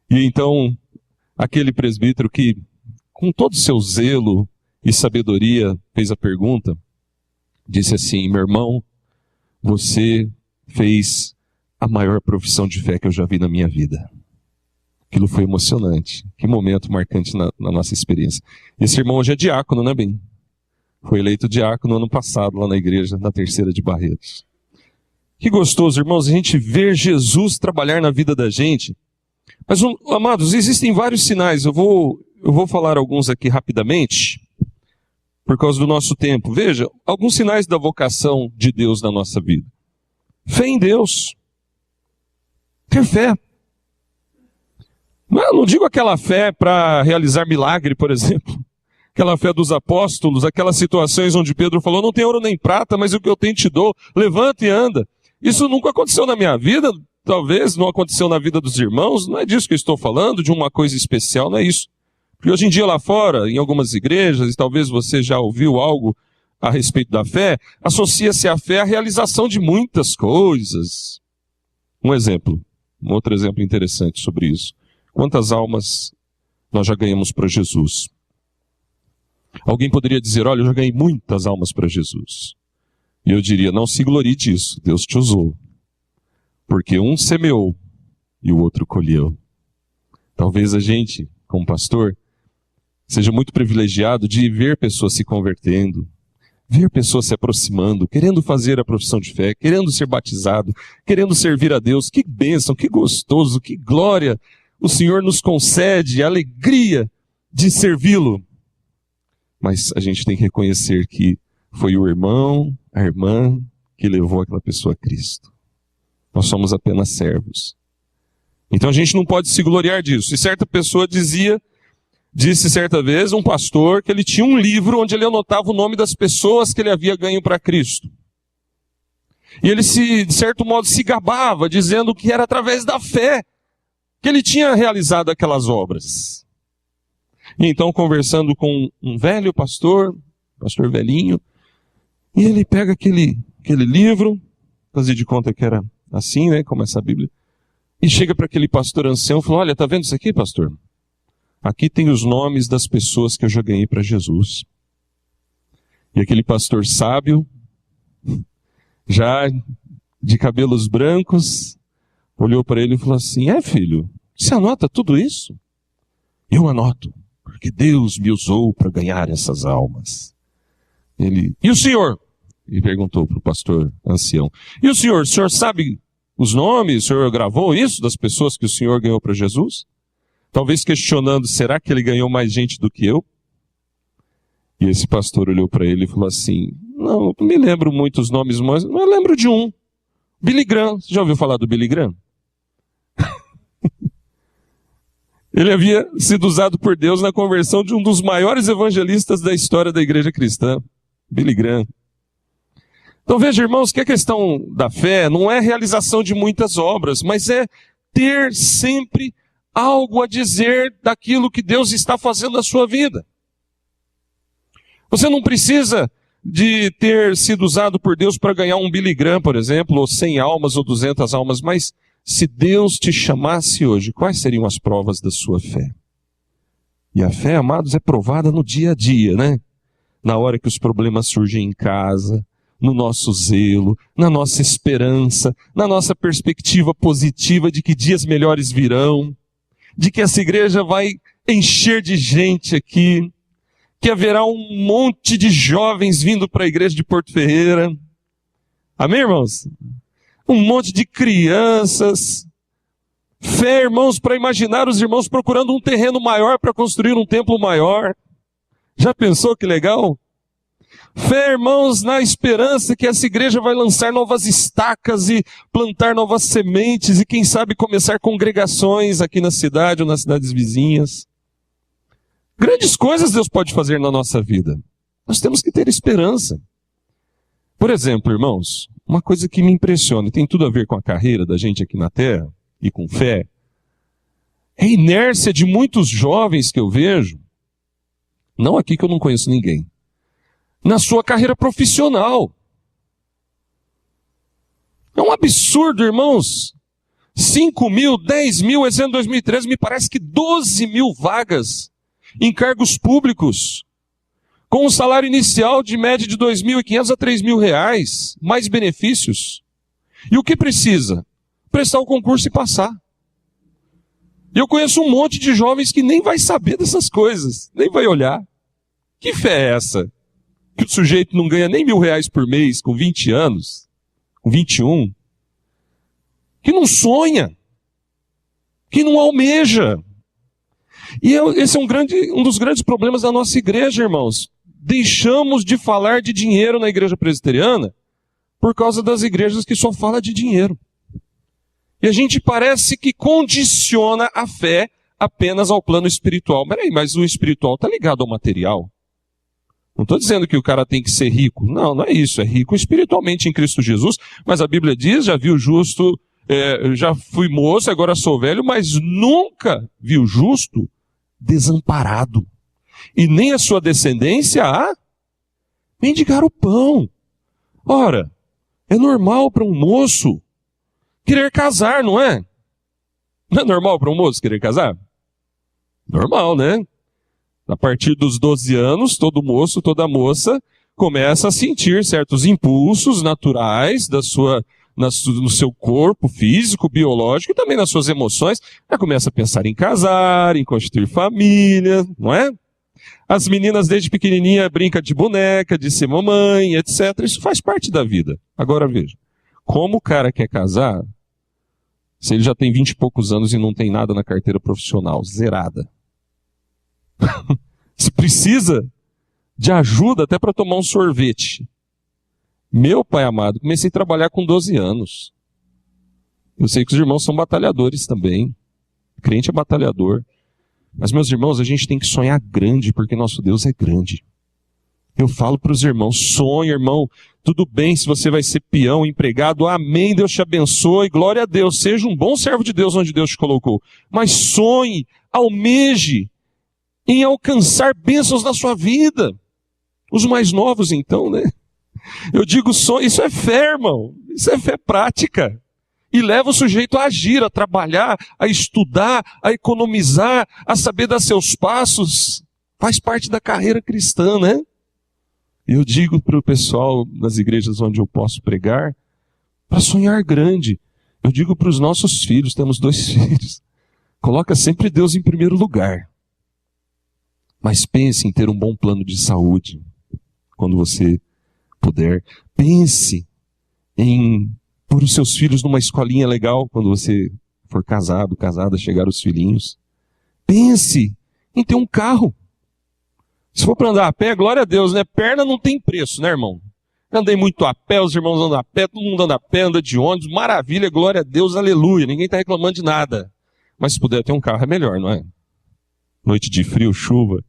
E então, aquele presbítero que, com todo o seu zelo e sabedoria, fez a pergunta, disse assim, meu irmão, você fez a maior profissão de fé que eu já vi na minha vida. Aquilo foi emocionante. Que momento marcante na nossa experiência. Esse irmão hoje é diácono, né, bem? Foi eleito diácono no ano passado, lá na igreja, na Terceira de Barretos. Que gostoso, irmãos, a gente ver Jesus trabalhar na vida da gente. Mas, amados, existem vários sinais. Eu vou falar alguns aqui rapidamente, por causa do nosso tempo. Veja, alguns sinais da vocação de Deus na nossa vida. Fé em Deus. Ter fé. Não digo aquela fé para realizar milagre, por exemplo. Aquela fé dos apóstolos, aquelas situações onde Pedro falou, não tem ouro nem prata, mas o que eu tenho te dou, levanta e anda. Isso nunca aconteceu na minha vida, talvez não aconteceu na vida dos irmãos, não é disso que eu estou falando, de uma coisa especial, não é isso. Porque hoje em dia lá fora, em algumas igrejas, e talvez você já ouviu algo a respeito da fé, associa-se a fé à realização de muitas coisas. Um outro exemplo interessante sobre isso. Quantas almas nós já ganhamos para Jesus? Alguém poderia dizer, olha, eu já ganhei muitas almas para Jesus. E eu diria, não se glorie disso, Deus te usou. Porque um semeou e o outro colheu. Talvez a gente, como pastor, seja muito privilegiado de ver pessoas se convertendo, ver pessoas se aproximando, querendo fazer a profissão de fé, querendo ser batizado, querendo servir a Deus. Que bênção, que gostoso, que glória o Senhor nos concede, a alegria de servi-lo. Mas a gente tem que reconhecer que foi o irmão, a irmã, que levou aquela pessoa a Cristo. Nós somos apenas servos. Então a gente não pode se gloriar disso. E certa pessoa disse certa vez, um pastor, que ele tinha um livro onde ele anotava o nome das pessoas que ele havia ganho para Cristo. E ele, de certo modo, se gabava, dizendo que era através da fé que ele tinha realizado aquelas obras. E então, conversando com um velho pastor velhinho, e ele pega aquele livro, fazia de conta que era assim, né, como essa Bíblia, e chega para aquele pastor ancião e fala: olha, tá vendo isso aqui, pastor? Aqui tem os nomes das pessoas que eu já ganhei para Jesus. E aquele pastor sábio, já de cabelos brancos, olhou para ele e falou assim: filho, você anota tudo isso? Eu anoto, porque Deus me usou para ganhar essas almas. E o senhor? E perguntou para o pastor ancião: e o senhor sabe os nomes? O senhor gravou isso das pessoas que o senhor ganhou para Jesus? Talvez questionando, será que ele ganhou mais gente do que eu? E esse pastor olhou para ele e falou assim: não me lembro muito os nomes, mas eu lembro de um. Billy Graham. Você já ouviu falar do Billy Graham? Ele havia sido usado por Deus na conversão de um dos maiores evangelistas da história da igreja cristã, Billy Graham. Então veja, irmãos, que a questão da fé não é a realização de muitas obras, mas é ter sempre algo a dizer daquilo que Deus está fazendo na sua vida. Você não precisa de ter sido usado por Deus para ganhar um Billy Graham, por exemplo, ou 100 almas ou 200 almas, mas se Deus te chamasse hoje, quais seriam as provas da sua fé? E a fé, amados, é provada no dia a dia, né? Na hora que os problemas surgem em casa, no nosso zelo, na nossa esperança, na nossa perspectiva positiva de que dias melhores virão, de que essa igreja vai encher de gente aqui, que haverá um monte de jovens vindo para a igreja de Porto Ferreira. Amém, irmãos? Um monte de crianças. Fé, irmãos, para imaginar os irmãos procurando um terreno maior para construir um templo maior. Já pensou que legal? Fé, irmãos, na esperança que essa igreja vai lançar novas estacas e plantar novas sementes e quem sabe começar congregações aqui na cidade ou nas cidades vizinhas. Grandes coisas Deus pode fazer na nossa vida. Nós temos que ter esperança. Por exemplo, irmãos, uma coisa que me impressiona, e tem tudo a ver com a carreira da gente aqui na Terra e com fé, é a inércia de muitos jovens que eu vejo, não aqui que eu não conheço ninguém, na sua carreira profissional. É um absurdo, irmãos. 5 mil, 10 mil, esse ano 2013, me parece que 12 mil vagas em cargos públicos, com um salário inicial de média de R$2.500 a R$3.000, mais benefícios. E o que precisa? Prestar o concurso e passar. E eu conheço um monte de jovens que nem vai saber dessas coisas, nem vai olhar. Que fé é essa? Que o sujeito não ganha nem R$1.000 por mês com 20 anos, com 21, que não sonha, que não almeja. E esse é um dos grandes problemas da nossa igreja, irmãos. Deixamos de falar de dinheiro na igreja presbiteriana por causa das igrejas que só falam de dinheiro. E a gente parece que condiciona a fé apenas ao plano espiritual. Peraí, mas o espiritual está ligado ao material. Não estou dizendo que o cara tem que ser rico. Não, não é isso. É rico espiritualmente em Cristo Jesus. Mas a Bíblia diz, já vi o justo, já fui moço, agora sou velho, mas nunca vi o justo desamparado. E nem a sua descendência a mendigar o pão. Ora, é normal para um moço querer casar, não é? Não é normal para um moço querer casar? Normal, né? A partir dos 12 anos, todo moço, toda moça começa a sentir certos impulsos naturais no seu corpo físico, biológico e também nas suas emoções. Já começa a pensar em casar, em constituir família, não é? As meninas desde pequenininha brincam de boneca, de ser mamãe, etc. Isso faz parte da vida. Agora veja, como o cara quer casar se ele já tem 20 e poucos anos e não tem nada na carteira profissional? Zerada. Se precisa de ajuda até para tomar um sorvete. Meu pai amado, comecei a trabalhar com 12 anos. Eu sei que os irmãos são batalhadores também. Crente é batalhador. Mas, meus irmãos, a gente tem que sonhar grande, porque nosso Deus é grande. Eu falo para os irmãos, sonha, irmão, tudo bem se você vai ser peão, empregado, amém, Deus te abençoe, glória a Deus, seja um bom servo de Deus onde Deus te colocou. Mas sonhe, almeje em alcançar bênçãos na sua vida. Os mais novos, então, né? Eu digo sonho, isso é fé, irmão, isso é fé prática. E leva o sujeito a agir, a trabalhar, a estudar, a economizar, a saber dar seus passos. Faz parte da carreira cristã, né? Eu digo para o pessoal das igrejas onde eu posso pregar, para sonhar grande. Eu digo para os nossos filhos, temos 2 filhos, coloca sempre Deus em primeiro lugar. Mas pense em ter um bom plano de saúde, quando você puder. Pense em pôr os seus filhos numa escolinha legal, quando você for casado, casada, chegar os filhinhos. Pense em ter um carro. Se for para andar a pé, glória a Deus, né? Perna não tem preço, né, irmão? Eu andei muito a pé, os irmãos andam a pé, todo mundo anda a pé, anda de ônibus, maravilha, glória a Deus, aleluia. Ninguém está reclamando de nada. Mas se puder ter um carro é melhor, não é? Noite de frio, chuva.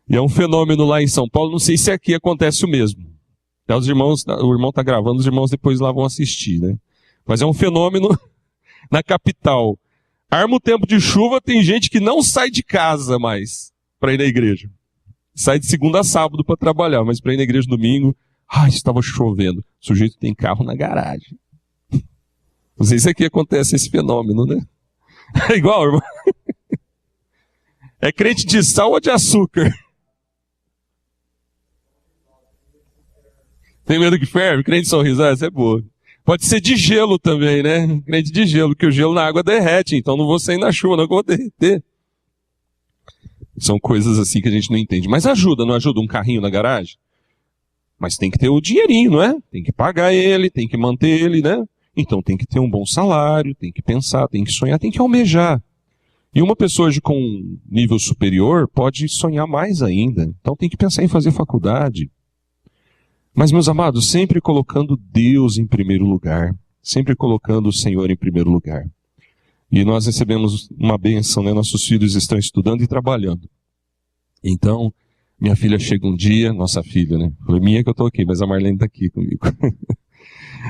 E é um fenômeno lá em São Paulo, não sei se aqui acontece o mesmo. Os irmãos, o irmão está gravando, os irmãos depois lá vão assistir, né? Mas é um fenômeno na capital. Arma o tempo de chuva, tem gente que não sai de casa mais para ir na igreja. Sai de segunda a sábado para trabalhar, mas para ir na igreja domingo, estava chovendo. O sujeito tem carro na garagem. Não sei se aqui acontece esse fenômeno, né? É igual, irmão. É crente de sal ou de açúcar? Tem medo que ferve? Crente de sorriso, essa é boa. Pode ser de gelo também, né? Crente de gelo, que o gelo na água derrete, então não vou sair na chuva, não vou derreter. São coisas assim que a gente não entende. Mas ajuda, não ajuda um carrinho na garagem? Mas tem que ter o dinheirinho, não é? Tem que pagar ele, tem que manter ele, né? Então tem que ter um bom salário, tem que pensar, tem que sonhar, tem que almejar. E uma pessoa hoje com nível superior pode sonhar mais ainda. Então tem que pensar em fazer faculdade. Mas, meus amados, sempre colocando Deus em primeiro lugar. Sempre colocando o Senhor em primeiro lugar. E nós recebemos uma bênção, né? Nossos filhos estão estudando e trabalhando. Então, minha filha chega um dia, nossa filha, né? Foi minha que eu estou aqui, mas a Marlene está aqui comigo.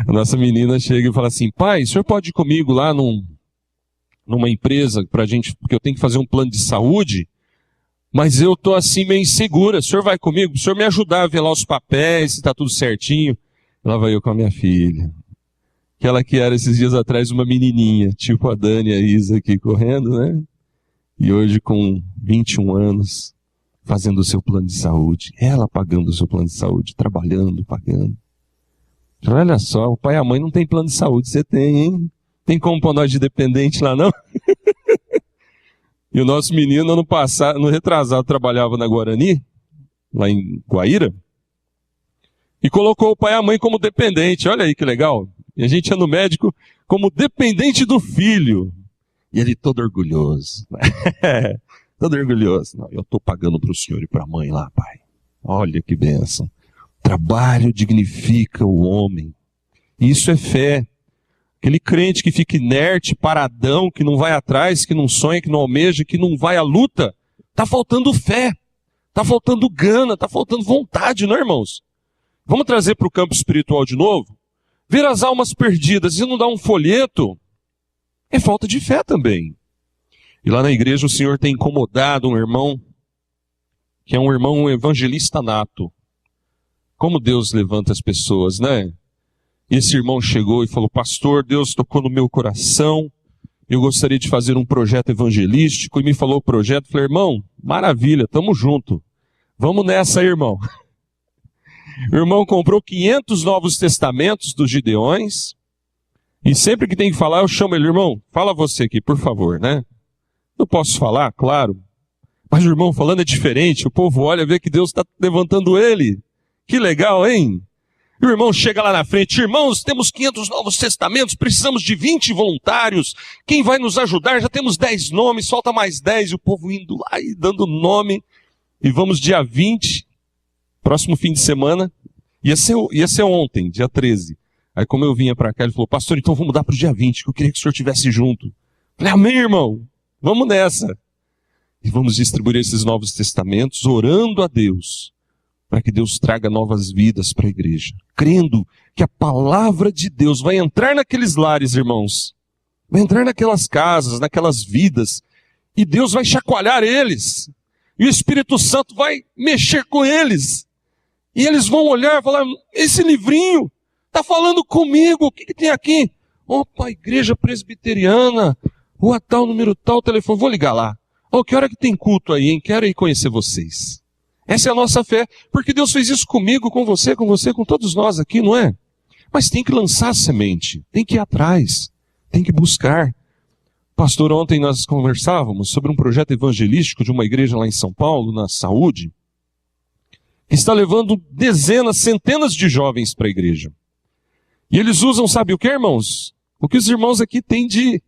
A nossa menina chega e fala assim, pai, o senhor pode ir comigo lá numa empresa pra gente, porque eu tenho que fazer um plano de saúde, mas eu estou assim meio insegura. O senhor vai comigo? O senhor me ajudar a ver lá os papéis, se está tudo certinho? Lá vai eu com a minha filha. Aquela que era esses dias atrás uma menininha, tipo a Dani e a Isa aqui correndo, né? E hoje com 21 anos, fazendo o seu plano de saúde. Ela pagando o seu plano de saúde, trabalhando, pagando. Olha só, o pai e a mãe não tem plano de saúde, você tem, hein? Tem como pôr nós de dependente lá, não? E o nosso menino, ano passado, no retrasado, trabalhava na Guarani, lá em Guaíra, e colocou o pai e a mãe como dependente. Olha aí que legal. E a gente ia no médico como dependente do filho. E ele todo orgulhoso. Todo orgulhoso. Não, eu estou pagando para o senhor e para a mãe lá, pai. Olha que bênção. Trabalho dignifica o homem. Isso é fé. Aquele crente que fica inerte, paradão, que não vai atrás, que não sonha, que não almeja, que não vai à luta, está faltando fé. Está faltando gana, está faltando vontade, não é, irmãos? Vamos trazer para o campo espiritual de novo? Ver as almas perdidas e não dar um folheto é falta de fé também. E lá na igreja o Senhor tem incomodado um irmão, que é um irmão evangelista nato. Como Deus levanta as pessoas, né? E esse irmão chegou e falou, pastor, Deus tocou no meu coração, eu gostaria de fazer um projeto evangelístico, e me falou o projeto. Falei, irmão, maravilha, tamo junto. Vamos nessa aí, irmão. O irmão comprou 500 Novos Testamentos dos Gideões, e sempre que tem que falar, eu chamo ele, irmão, fala você aqui, por favor, né? Eu posso falar, claro, mas o irmão falando é diferente, o povo olha e vê que Deus está levantando ele. Que legal, hein? E o irmão chega lá na frente, irmãos, temos 500 Novos Testamentos, precisamos de 20 voluntários, quem vai nos ajudar? Já temos 10 nomes, falta mais 10, e o povo indo lá e dando nome, e vamos dia 20, próximo fim de semana, Ia ser ontem, dia 13. Aí como eu vinha para cá, ele falou, pastor, então vamos mudar para o dia 20, que eu queria que o senhor estivesse junto. Falei, amém, irmão, vamos nessa. E vamos distribuir esses Novos Testamentos, orando a Deus, para que Deus traga novas vidas para a igreja. Crendo que a palavra de Deus vai entrar naqueles lares, irmãos. Vai entrar naquelas casas, naquelas vidas. E Deus vai chacoalhar eles. E o Espírito Santo vai mexer com eles. E eles vão olhar e falar, esse livrinho está falando comigo, o que tem aqui? Opa, igreja presbiteriana, rua tal, número tal, telefone, vou ligar lá. Que hora que tem culto aí, hein? Quero ir conhecer vocês. Essa é a nossa fé, porque Deus fez isso comigo, com você, com todos nós aqui, não é? Mas tem que lançar a semente, tem que ir atrás, tem que buscar. Pastor, ontem nós conversávamos sobre um projeto evangelístico de uma igreja lá em São Paulo, na Saúde, que está levando dezenas, centenas de jovens para a igreja. E eles usam, sabe o que, irmãos? O que os irmãos aqui têm de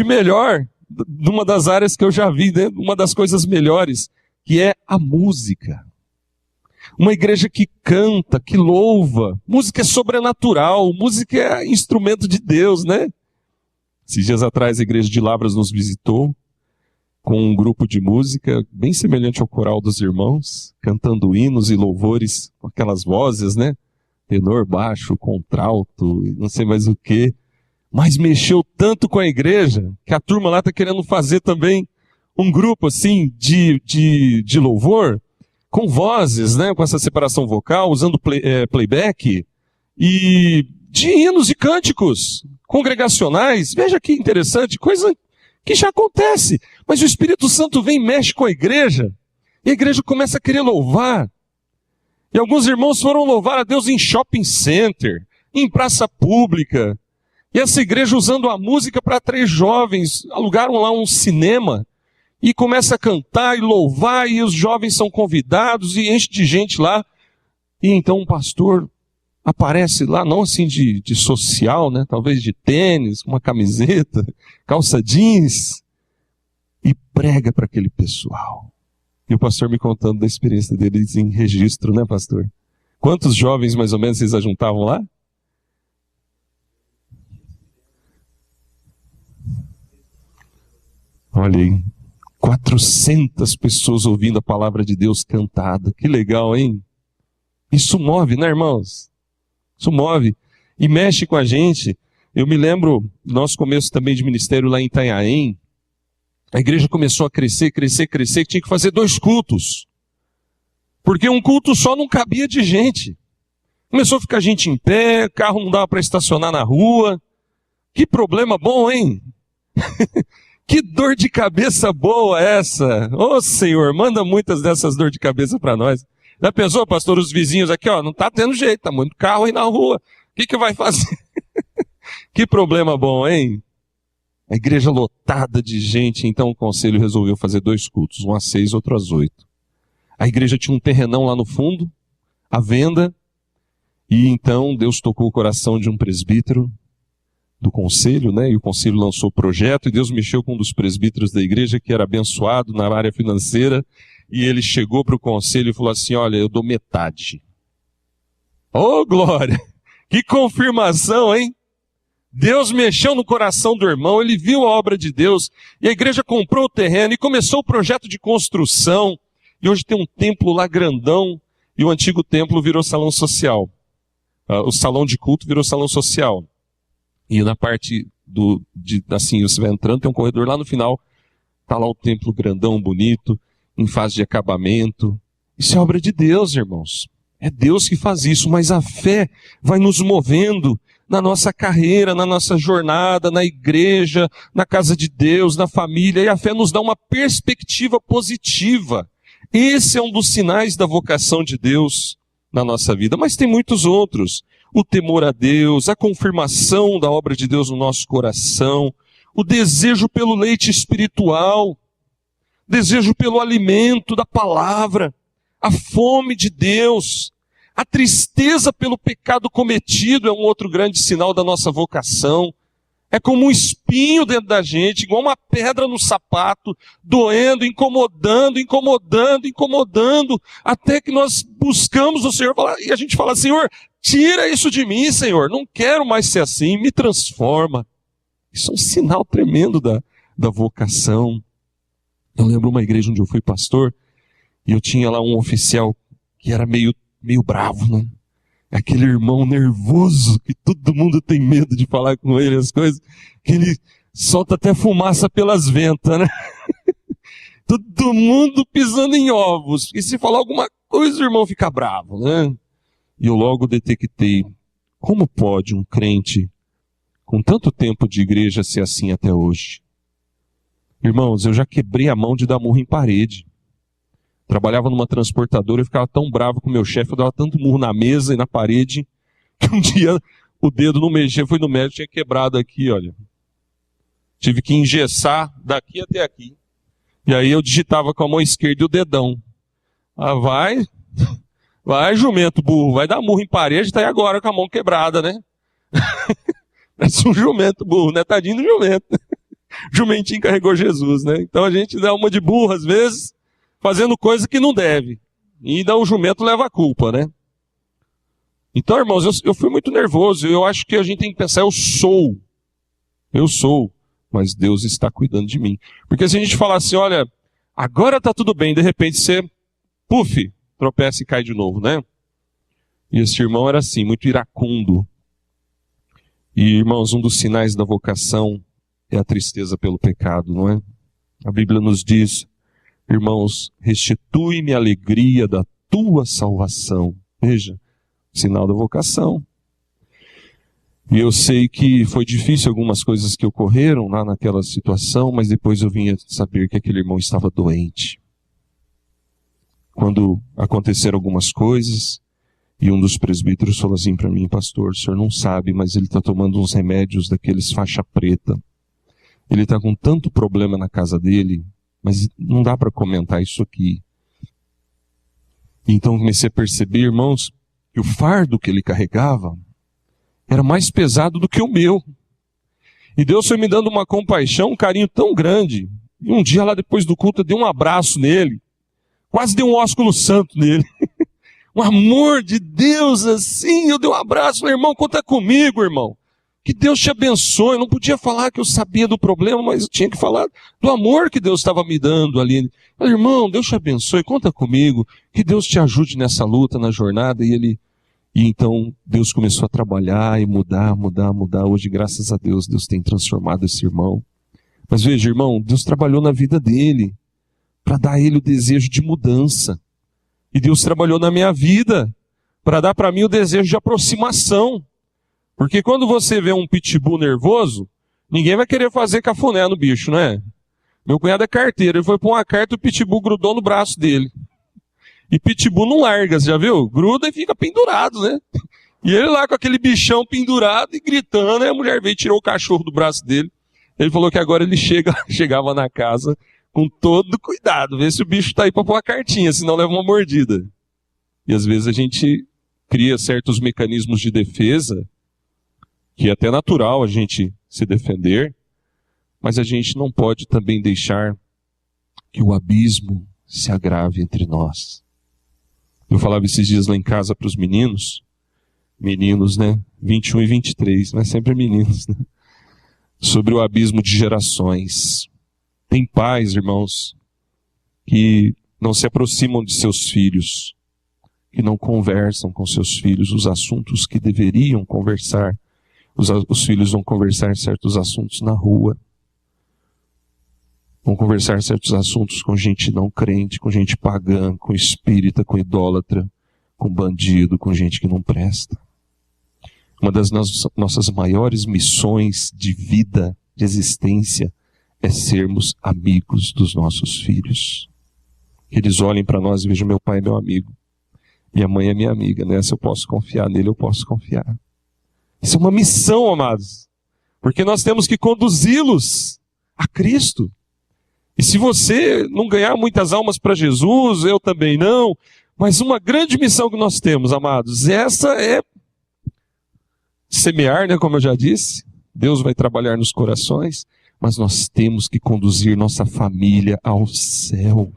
melhor, numa das áreas que eu já vi, né? Uma das coisas melhores, que é a música. Uma igreja que canta, que louva. Música é sobrenatural, música é instrumento de Deus, né? Esses dias atrás a igreja de Lavras nos visitou com um grupo de música bem semelhante ao coral dos irmãos, cantando hinos e louvores com aquelas vozes, né? Tenor, baixo, contralto, não sei mais o quê. Mas mexeu tanto com a igreja que a turma lá está querendo fazer também um grupo assim de louvor com vozes, né? Com essa separação vocal, usando playback e de hinos e cânticos congregacionais. Veja que interessante, coisa que já acontece. Mas o Espírito Santo vem e mexe com a igreja e a igreja começa a querer louvar. E alguns irmãos foram louvar a Deus em shopping center, em praça pública. E essa igreja usando a música para 3 jovens, alugaram lá um cinema e começa a cantar e louvar e os jovens são convidados e enche de gente lá. E então um pastor aparece lá, não assim de social, né? Talvez de tênis, uma camiseta, calça jeans e prega para aquele pessoal. E o pastor me contando da experiência deles em registro, né, pastor? Quantos jovens mais ou menos vocês ajuntavam lá? Olha aí, 400 pessoas ouvindo a palavra de Deus cantada. Que legal, hein? Isso move, né, irmãos? Isso move e mexe com a gente. Eu me lembro do nosso começo também de ministério lá em Itanhaém. A igreja começou a crescer, que tinha que fazer 2 cultos. Porque um culto só não cabia de gente. Começou a ficar gente em pé, carro não dava para estacionar na rua. Que problema bom, hein? Que dor de cabeça boa essa! Ô Senhor, manda muitas dessas dor de cabeça para nós. Já pensou, pastor, os vizinhos aqui, não tá tendo jeito, tá muito carro aí na rua. O que vai fazer? Que problema bom, hein? A igreja lotada de gente, então o conselho resolveu fazer 2 cultos, um às 6, outro às 8. A igreja tinha um terrenão lá no fundo, à venda, e então Deus tocou o coração de um presbítero do conselho, né? E o conselho lançou o projeto, e Deus mexeu com um dos presbíteros da igreja, que era abençoado na área financeira, e ele chegou para o conselho e falou assim, olha, eu dou metade. Ô, glória! Que confirmação, hein? Deus mexeu no coração do irmão, ele viu a obra de Deus, e a igreja comprou o terreno, e começou o projeto de construção, e hoje tem um templo lá grandão, e o antigo templo virou salão social. O salão de culto virou salão social. E na parte assim, você vai entrando, tem um corredor lá no final, está lá o templo grandão, bonito, em fase de acabamento. Isso é obra de Deus, irmãos. É Deus que faz isso, mas a fé vai nos movendo na nossa carreira, na nossa jornada, na igreja, na casa de Deus, na família, e a fé nos dá uma perspectiva positiva. Esse é um dos sinais da vocação de Deus na nossa vida, mas tem muitos outros. O temor a Deus, a confirmação da obra de Deus no nosso coração, o desejo pelo leite espiritual, desejo pelo alimento da palavra, a fome de Deus, a tristeza pelo pecado cometido é um outro grande sinal da nossa vocação. É como um espinho dentro da gente, igual uma pedra no sapato, doendo, incomodando, até que nós buscamos o Senhor e a gente fala, Senhor, tira isso de mim, Senhor, não quero mais ser assim, me transforma. Isso é um sinal tremendo da vocação. Eu lembro uma igreja onde eu fui pastor, e eu tinha lá um oficial que era meio bravo, né? Aquele irmão nervoso, que todo mundo tem medo de falar com ele as coisas, que ele solta até fumaça pelas ventas, né? Todo mundo pisando em ovos. E se falar alguma coisa, o irmão fica bravo, né? E eu logo detectei, como pode um crente com tanto tempo de igreja ser assim até hoje? Irmãos, eu já quebrei a mão de dar murro em parede. Trabalhava numa transportadora e ficava tão bravo com o meu chefe, eu dava tanto murro na mesa e na parede, que um dia o dedo não mexia, fui no médico, tinha quebrado aqui, olha. Tive que engessar daqui até aqui. E aí eu digitava com a mão esquerda e o dedão. Ah, vai jumento burro, vai dar murro em parede, tá aí agora com a mão quebrada, né? Parece um jumento burro, né? Tadinho do jumento. Jumentinho carregou Jesus, né? Então a gente dá uma de burro às vezes, fazendo coisa que não deve. E ainda o jumento leva a culpa, né? Então, irmãos, eu fui muito nervoso. Eu acho que a gente tem que pensar, eu sou, mas Deus está cuidando de mim. Porque se a gente falar assim, olha, agora tá tudo bem, de repente você, tropeça e cai de novo, né? E esse irmão era assim, muito iracundo. E, irmãos, um dos sinais da vocação é a tristeza pelo pecado, não é? A Bíblia nos diz, irmãos, restitui-me a alegria da tua salvação. Veja, sinal da vocação. E eu sei que foi difícil algumas coisas que ocorreram lá naquela situação, mas depois eu vinha saber que aquele irmão estava doente. Quando aconteceram algumas coisas, e um dos presbíteros falou assim para mim, pastor, o senhor não sabe, mas ele está tomando uns remédios daqueles faixa preta. Ele está com tanto problema na casa dele, mas não dá para comentar isso aqui. Então comecei a perceber, irmãos, que o fardo que ele carregava era mais pesado do que o meu. E Deus foi me dando uma compaixão, um carinho tão grande. E um dia lá depois do culto eu dei um abraço nele. Quase dei um ósculo santo nele. Um amor de Deus assim. Eu dei um abraço. Falei, irmão, conta comigo, irmão. Que Deus te abençoe. Eu não podia falar que eu sabia do problema, mas eu tinha que falar do amor que Deus estava me dando ali. Falei, irmão, Deus te abençoe. Conta comigo. Que Deus te ajude nessa luta, na jornada. E então Deus começou a trabalhar e mudar. Hoje, graças a Deus, Deus tem transformado esse irmão. Mas veja, irmão, Deus trabalhou na vida dele para dar a ele o desejo de mudança. E Deus trabalhou na minha vida para dar para mim o desejo de aproximação. Porque quando você vê um pitbull nervoso, ninguém vai querer fazer cafuné no bicho, né? Meu cunhado é carteiro, ele foi pôr uma carta e o pitbull grudou no braço dele. E pitbull não larga, você já viu? Gruda e fica pendurado, né? E ele lá com aquele bichão pendurado e gritando, aí a mulher veio e tirou o cachorro do braço dele. Ele falou que agora ele chegava na casa com todo cuidado, ver se o bicho está aí para pôr a cartinha, senão leva uma mordida. E às vezes a gente cria certos mecanismos de defesa, que é até natural a gente se defender, mas a gente não pode também deixar que o abismo se agrave entre nós. Eu falava esses dias lá em casa para os meninos, né, 21 e 23, mas sempre meninos, né, sobre o abismo de gerações. Tem pais, irmãos, que não se aproximam de seus filhos, que não conversam com seus filhos os assuntos que deveriam conversar. Os filhos vão conversar certos assuntos na rua. Vão conversar certos assuntos com gente não crente, com gente pagã, com espírita, com idólatra, com bandido, com gente que não presta. Uma das nossas maiores missões de vida, de existência, é sermos amigos dos nossos filhos. Que eles olhem para nós e vejam, meu pai é meu amigo. Minha mãe é minha amiga, né? Se eu posso confiar nele, eu posso confiar. Isso é uma missão, amados. Porque nós temos que conduzi-los a Cristo. E se você não ganhar muitas almas para Jesus, eu também não, mas uma grande missão que nós temos, amados, essa é semear, né, como eu já disse, Deus vai trabalhar nos corações, mas nós temos que conduzir nossa família ao céu.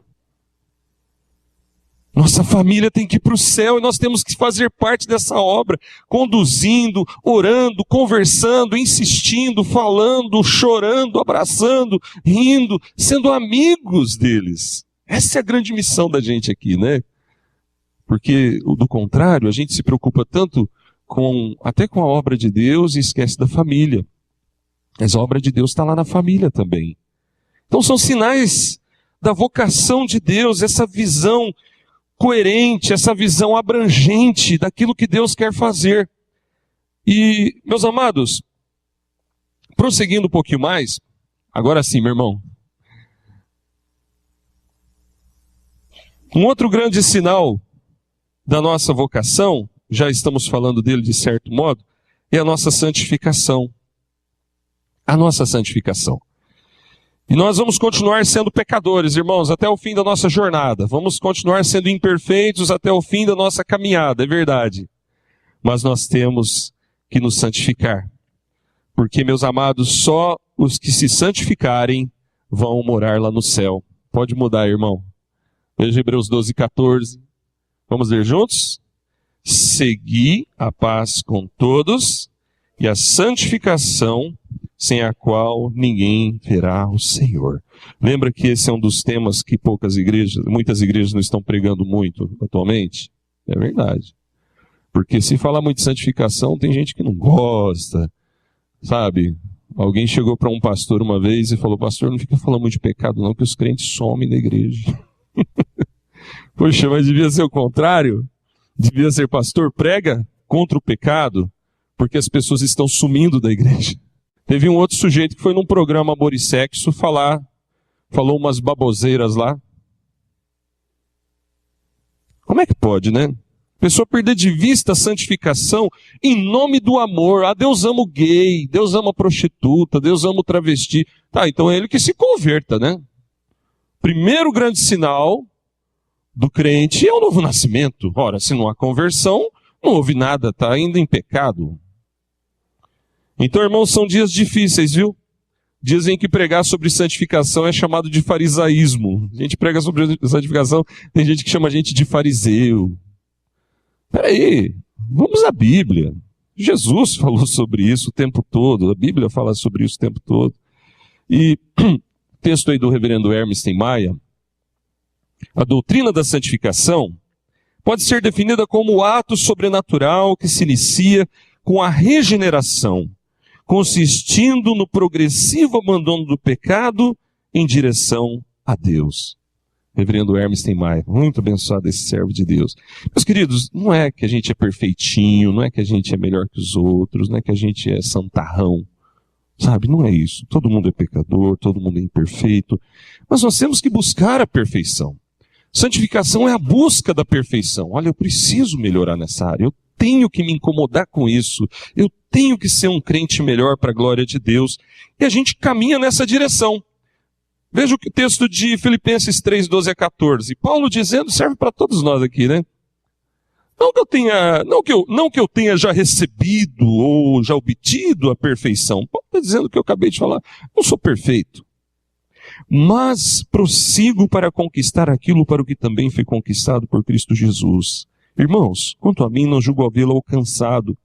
Nossa família tem que ir para o céu e nós temos que fazer parte dessa obra, conduzindo, orando, conversando, insistindo, falando, chorando, abraçando, rindo, sendo amigos deles. Essa é a grande missão da gente aqui, né? Porque, do contrário, a gente se preocupa tanto até com a obra de Deus e esquece da família. Mas a obra de Deus está lá na família também. Então são sinais da vocação de Deus, essa visão coerente, essa visão abrangente daquilo que Deus quer fazer. E, meus amados, prosseguindo um pouquinho mais, agora sim, meu irmão. Um outro grande sinal da nossa vocação, já estamos falando dele de certo modo, é a nossa santificação. A nossa santificação. E nós vamos continuar sendo pecadores, irmãos, até o fim da nossa jornada. Vamos continuar sendo imperfeitos até o fim da nossa caminhada, é verdade. Mas nós temos que nos santificar. Porque, meus amados, só os que se santificarem vão morar lá no céu. Pode mudar, irmão. Veja Hebreus 12, 14. Vamos ler juntos? Segui a paz com todos e a santificação, sem a qual ninguém verá o Senhor. Lembra que esse é um dos temas que muitas igrejas não estão pregando muito atualmente? É verdade. Porque se falar muito de santificação, tem gente que não gosta, sabe? Alguém chegou para um pastor uma vez e falou: pastor, não fica falando muito de pecado não, que os crentes somem da igreja. Poxa, mas devia ser o contrário? Devia ser: pastor, prega contra o pecado, porque as pessoas estão sumindo da igreja. Teve um outro sujeito que foi num programa Amor e Sexo falou umas baboseiras lá. Como é que pode, né? A pessoa perder de vista a santificação em nome do amor. Ah, Deus ama o gay, Deus ama a prostituta, Deus ama o travesti. Tá, então é ele que se converta, né? Primeiro grande sinal do crente é o novo nascimento. Ora, se não há conversão, não houve nada, está ainda em pecado. Então, irmãos, são dias difíceis, viu? Dias em que pregar sobre santificação é chamado de farisaísmo. A gente prega sobre santificação, tem gente que chama a gente de fariseu. Peraí, vamos à Bíblia. Jesus falou sobre isso o tempo todo, a Bíblia fala sobre isso o tempo todo. E texto aí do reverendo Hermes Tem Maia, a doutrina da santificação pode ser definida como o ato sobrenatural que se inicia com a regeneração, consistindo no progressivo abandono do pecado em direção a Deus. Reverendo Hermes Tem Maia, muito abençoado esse servo de Deus. Meus queridos, não é que a gente é perfeitinho, não é que a gente é melhor que os outros, não é que a gente é santarrão, sabe? Não é isso. Todo mundo é pecador, todo mundo é imperfeito, mas nós temos que buscar a perfeição. Santificação é a busca da perfeição. Olha, eu preciso melhorar nessa área, eu tenho que me incomodar com isso, eu tenho que ser um crente melhor para a glória de Deus. E a gente caminha nessa direção. Veja o texto de Filipenses 3, 12 a 14. Paulo dizendo, serve para todos nós aqui, né? Não que eu tenha já recebido ou já obtido a perfeição. Paulo está dizendo o que eu acabei de falar. Não sou perfeito. Mas prossigo para conquistar aquilo para o que também foi conquistado por Cristo Jesus. Irmãos, quanto a mim, não julgo havê-lo alcançado.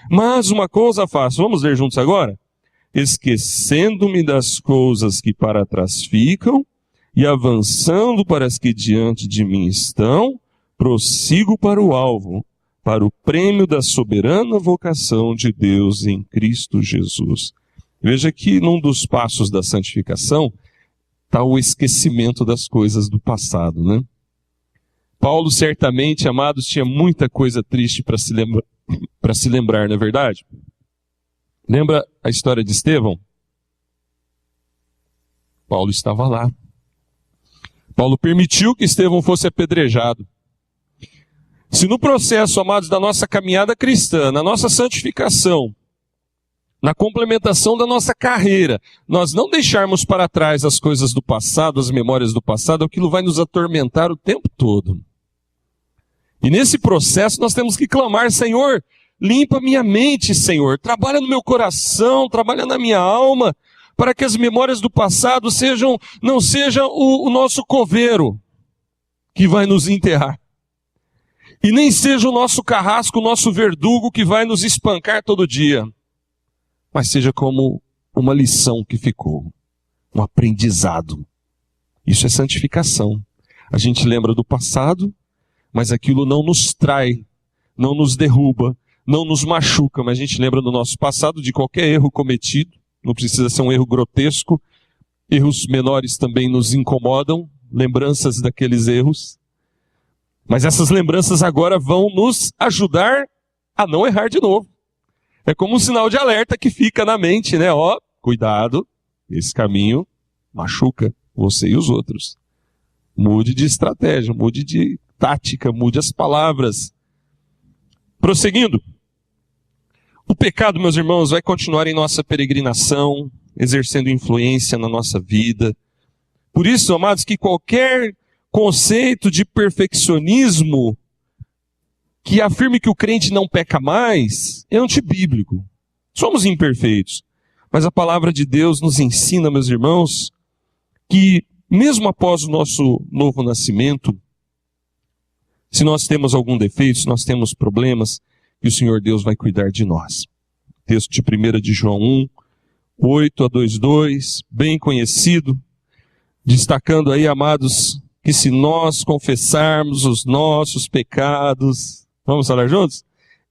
Mas uma coisa faço, vamos ler juntos agora? Esquecendo-me das coisas que para trás ficam e avançando para as que diante de mim estão, prossigo para o alvo, para o prêmio da soberana vocação de Deus em Cristo Jesus. Veja que num dos passos da santificação está o esquecimento das coisas do passado, né? Paulo, certamente, amados, tinha muita coisa triste para se lembrar, não é verdade? Lembra a história de Estevão? Paulo estava lá. Paulo permitiu que Estevão fosse apedrejado. Se no processo, amados, da nossa caminhada cristã, na nossa santificação, na complementação da nossa carreira, nós não deixarmos para trás as coisas do passado, as memórias do passado, aquilo vai nos atormentar o tempo todo. E nesse processo nós temos que clamar, Senhor, limpa minha mente, Senhor, trabalha no meu coração, trabalha na minha alma, para que as memórias do passado não sejam o nosso coveiro que vai nos enterrar. E nem seja o nosso carrasco, o nosso verdugo que vai nos espancar todo dia. Mas seja como uma lição que ficou, um aprendizado. Isso é santificação. A gente lembra do passado, mas aquilo não nos trai, não nos derruba, não nos machuca, mas a gente lembra do nosso passado, de qualquer erro cometido. Não precisa ser um erro grotesco. Erros menores também nos incomodam, lembranças daqueles erros. Mas essas lembranças agora vão nos ajudar a não errar de novo. É como um sinal de alerta que fica na mente, né? Ó, cuidado, esse caminho machuca você e os outros. Mude de estratégia, mude de tática, mude as palavras. Prosseguindo. O pecado, meus irmãos, vai continuar em nossa peregrinação, exercendo influência na nossa vida. Por isso, amados, que qualquer conceito de perfeccionismo que afirme que o crente não peca mais é antibíblico. Somos imperfeitos. Mas a palavra de Deus nos ensina, meus irmãos, que mesmo após o nosso novo nascimento, se nós temos algum defeito, se nós temos problemas, que o Senhor Deus vai cuidar de nós. Texto de 1 de João 1, 8-2, bem conhecido, destacando aí, amados, que se nós confessarmos os nossos pecados, vamos falar juntos?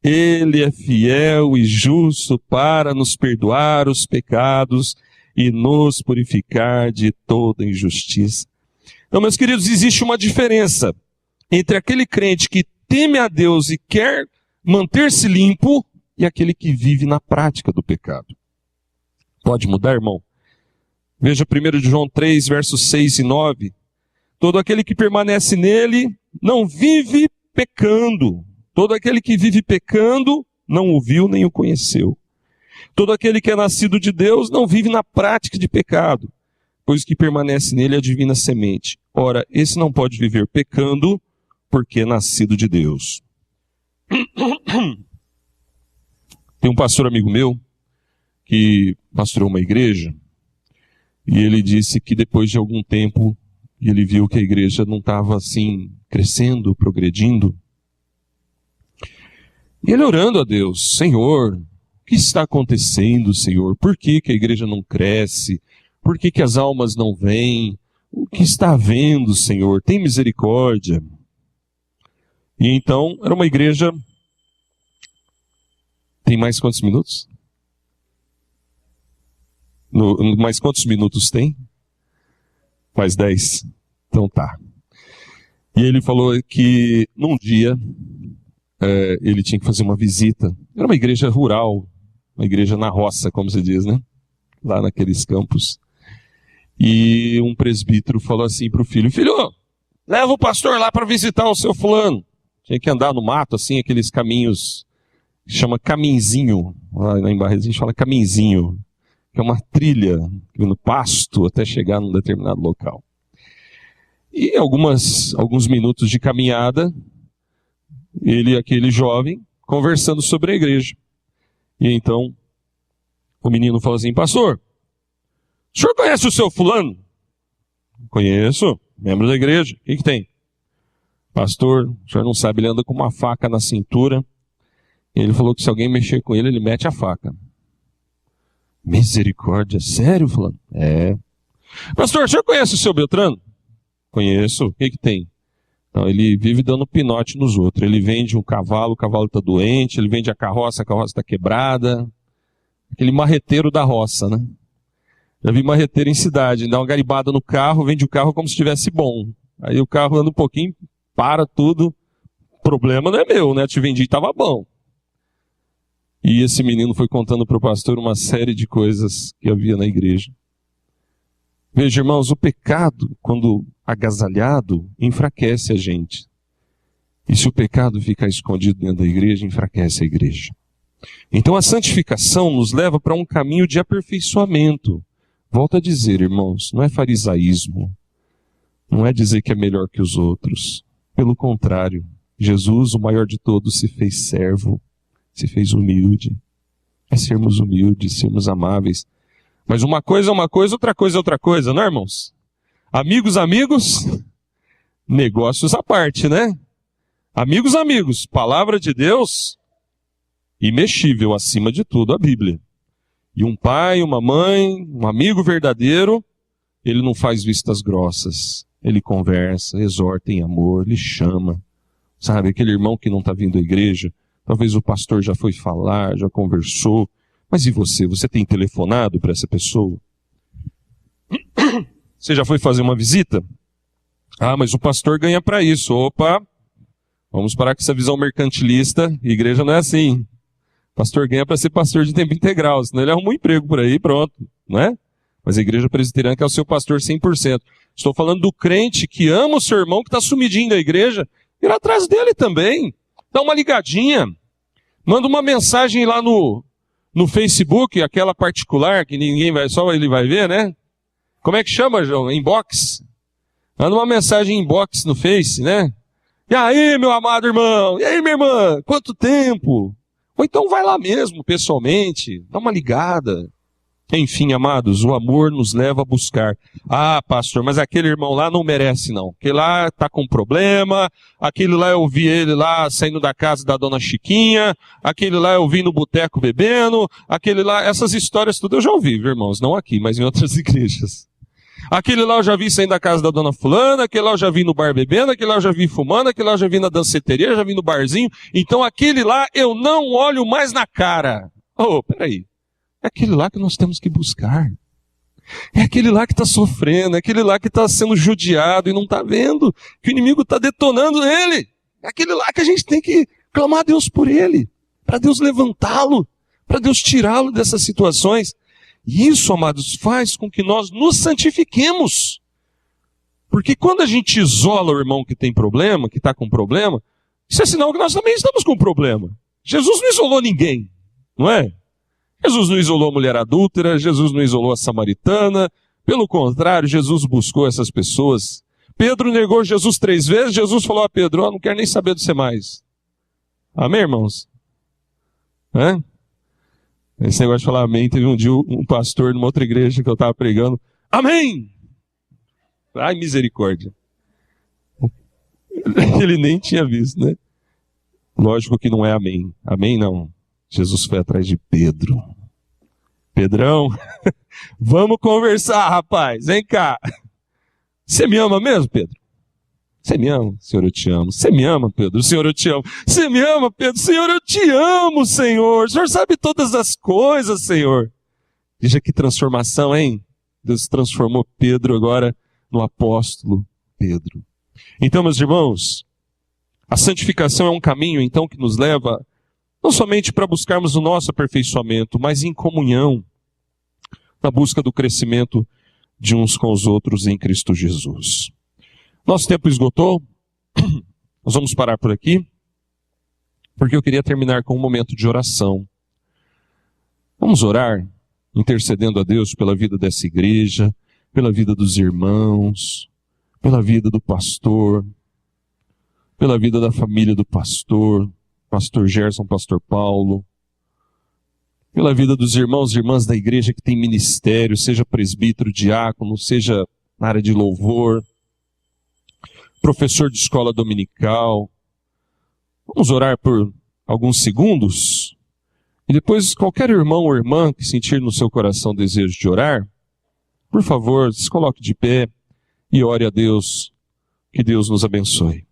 Ele é fiel e justo para nos perdoar os pecados e nos purificar de toda injustiça. Então, meus queridos, existe uma diferença entre aquele crente que teme a Deus e quer manter-se limpo e aquele que vive na prática do pecado. Pode mudar, irmão? Veja 1 de João 3, versos 6 e 9. Todo aquele que permanece nele não vive pecando. Todo aquele que vive pecando não o viu nem o conheceu. Todo aquele que é nascido de Deus não vive na prática de pecado, pois que permanece nele é a divina semente. Ora, esse não pode viver pecando, porque é nascido de Deus. Tem um pastor amigo meu que pastoreou uma igreja e ele disse que depois de algum tempo ele viu que a igreja não estava assim crescendo, progredindo. E ele orando a Deus: Senhor, o que está acontecendo, Senhor? Por que a igreja não cresce? Por que as almas não vêm? O que está havendo, Senhor? Tem misericórdia. E então, era uma igreja... Tem mais quantos minutos? Mais quantos minutos tem? Mais 10. Então tá. E ele falou que num dia ele tinha que fazer uma visita. Era uma igreja rural, uma igreja na roça, como se diz, né? Lá naqueles campos. E um presbítero falou assim para o filho: Filho, leva o pastor lá para visitar o seu fulano. Tinha que andar no mato, assim, aqueles caminhos, chama caminzinho. Lá em Barretos a gente fala caminzinho, que é uma trilha no pasto até chegar num determinado local. E alguns minutos de caminhada, ele e aquele jovem conversando sobre a igreja. E então o menino fala assim: Pastor, o senhor conhece o seu fulano? Conheço, membro da igreja. O que tem? Pastor, o senhor não sabe, ele anda com uma faca na cintura. E ele falou que se alguém mexer com ele, ele mete a faca. Misericórdia, sério, fulano? É. Pastor, o senhor conhece o seu Beltrano? Conheço. O que tem? Não, ele vive dando pinote nos outros. Ele vende um cavalo, o cavalo está doente. Ele vende a carroça está quebrada. Aquele marreteiro da roça, né? Já vi marreteiro em cidade, dá uma garibada no carro, vende o carro como se estivesse bom. Aí o carro anda um pouquinho, para tudo. O problema não é meu, né? Te vendi e estava bom. E esse menino foi contando para o pastor uma série de coisas que havia na igreja. Veja, irmãos, o pecado, quando agasalhado, enfraquece a gente. E se o pecado ficar escondido dentro da igreja, enfraquece a igreja. Então a santificação nos leva para um caminho de aperfeiçoamento. Volto a dizer, irmãos, não é farisaísmo. Não é dizer que é melhor que os outros. Pelo contrário, Jesus, o maior de todos, se fez servo. se fez humilde. É sermos humildes, sermos amáveis. Mas uma coisa é uma coisa, outra coisa é outra coisa, não é, irmãos? Amigos, amigos, negócios à parte, né? Amigos, amigos, palavra de Deus, imexível, acima de tudo, a Bíblia. E um pai, uma mãe, um amigo verdadeiro, ele não faz vistas grossas. Ele conversa, exorta em amor, ele chama. Sabe, aquele irmão que não está vindo à igreja, talvez o pastor já foi falar, já conversou. Mas e você? Você tem telefonado para essa pessoa? Você já foi fazer uma visita? Ah, mas o pastor ganha para isso. Opa, vamos parar com essa visão mercantilista. Igreja não é assim. O pastor ganha para ser pastor de tempo integral, senão ele arruma um emprego por aí, pronto, não é? Mas a igreja presbiteriana que é o seu pastor 100%. Estou falando do crente que ama o seu irmão, que está sumidinho da igreja, ir atrás dele também. Dá uma ligadinha. Manda uma mensagem lá no Facebook, aquela particular, que ninguém vai, só ele vai ver, né? Como é que chama, João? Inbox? Manda uma mensagem inbox no Face, né? E aí, meu amado irmão? E aí, minha irmã? Quanto tempo? Ou então vai lá mesmo, pessoalmente, dá uma ligada. Enfim, amados, o amor nos leva a buscar. Ah, pastor, mas aquele irmão lá não merece não. Aquele lá está com problema, aquele lá eu vi ele lá saindo da casa da dona Chiquinha, aquele lá eu vi no boteco bebendo, aquele lá, essas histórias tudo eu já ouvi, viu, irmãos, não aqui, mas em outras igrejas. Aquele lá eu já vi saindo da casa da dona fulana, aquele lá eu já vi no bar bebendo, aquele lá eu já vi fumando, aquele lá eu já vi na danceteria, já vi no barzinho. Então aquele lá eu não olho mais na cara. Oh, peraí. É aquele lá que nós temos que buscar. É aquele lá que está sofrendo, é aquele lá que está sendo judiado e não está vendo que o inimigo está detonando ele. É aquele lá que a gente tem que clamar a Deus por ele, para Deus levantá-lo, para Deus tirá-lo dessas situações. E isso, amados, faz com que nós nos santifiquemos. Porque quando a gente isola o irmão que tem problema, que está com problema, isso é sinal que nós também estamos com problema. Jesus não isolou ninguém, não é? Jesus não isolou a mulher adúltera, Jesus não isolou a samaritana. Pelo contrário, Jesus buscou essas pessoas. Pedro negou Jesus 3 vezes, Jesus falou a Pedro, não quero nem saber de você mais. Amém, irmãos? Hã? Esse negócio de falar amém, teve um dia um pastor numa outra igreja que eu estava pregando, amém! Ai, misericórdia. Ele nem tinha visto, né? Lógico que não é amém. Amém não. Jesus foi atrás de Pedro. Pedrão, vamos conversar, rapaz. Vem cá. Você me ama mesmo, Pedro? Você me ama? Senhor, eu te amo. Você me ama, Pedro? Senhor, eu te amo. Você me ama, Pedro? Senhor, eu te amo, Senhor. O Senhor sabe todas as coisas, Senhor. Veja que transformação, hein? Deus transformou Pedro agora no apóstolo Pedro. Então, meus irmãos, a santificação é um caminho, então, que nos leva não somente para buscarmos o nosso aperfeiçoamento, mas em comunhão, na busca do crescimento de uns com os outros em Cristo Jesus. Nosso tempo esgotou, nós vamos parar por aqui, porque eu queria terminar com um momento de oração. Vamos orar, intercedendo a Deus pela vida dessa igreja, pela vida dos irmãos, pela vida do pastor, pela vida da família do pastor, pastor Gerson, pastor Paulo, pela vida dos irmãos e irmãs da igreja que tem ministério, seja presbítero, diácono, seja na área de louvor, professor de escola dominical. Vamos orar por alguns segundos, e depois qualquer irmão ou irmã que sentir no seu coração desejo de orar, por favor, se coloque de pé e ore a Deus, que Deus nos abençoe.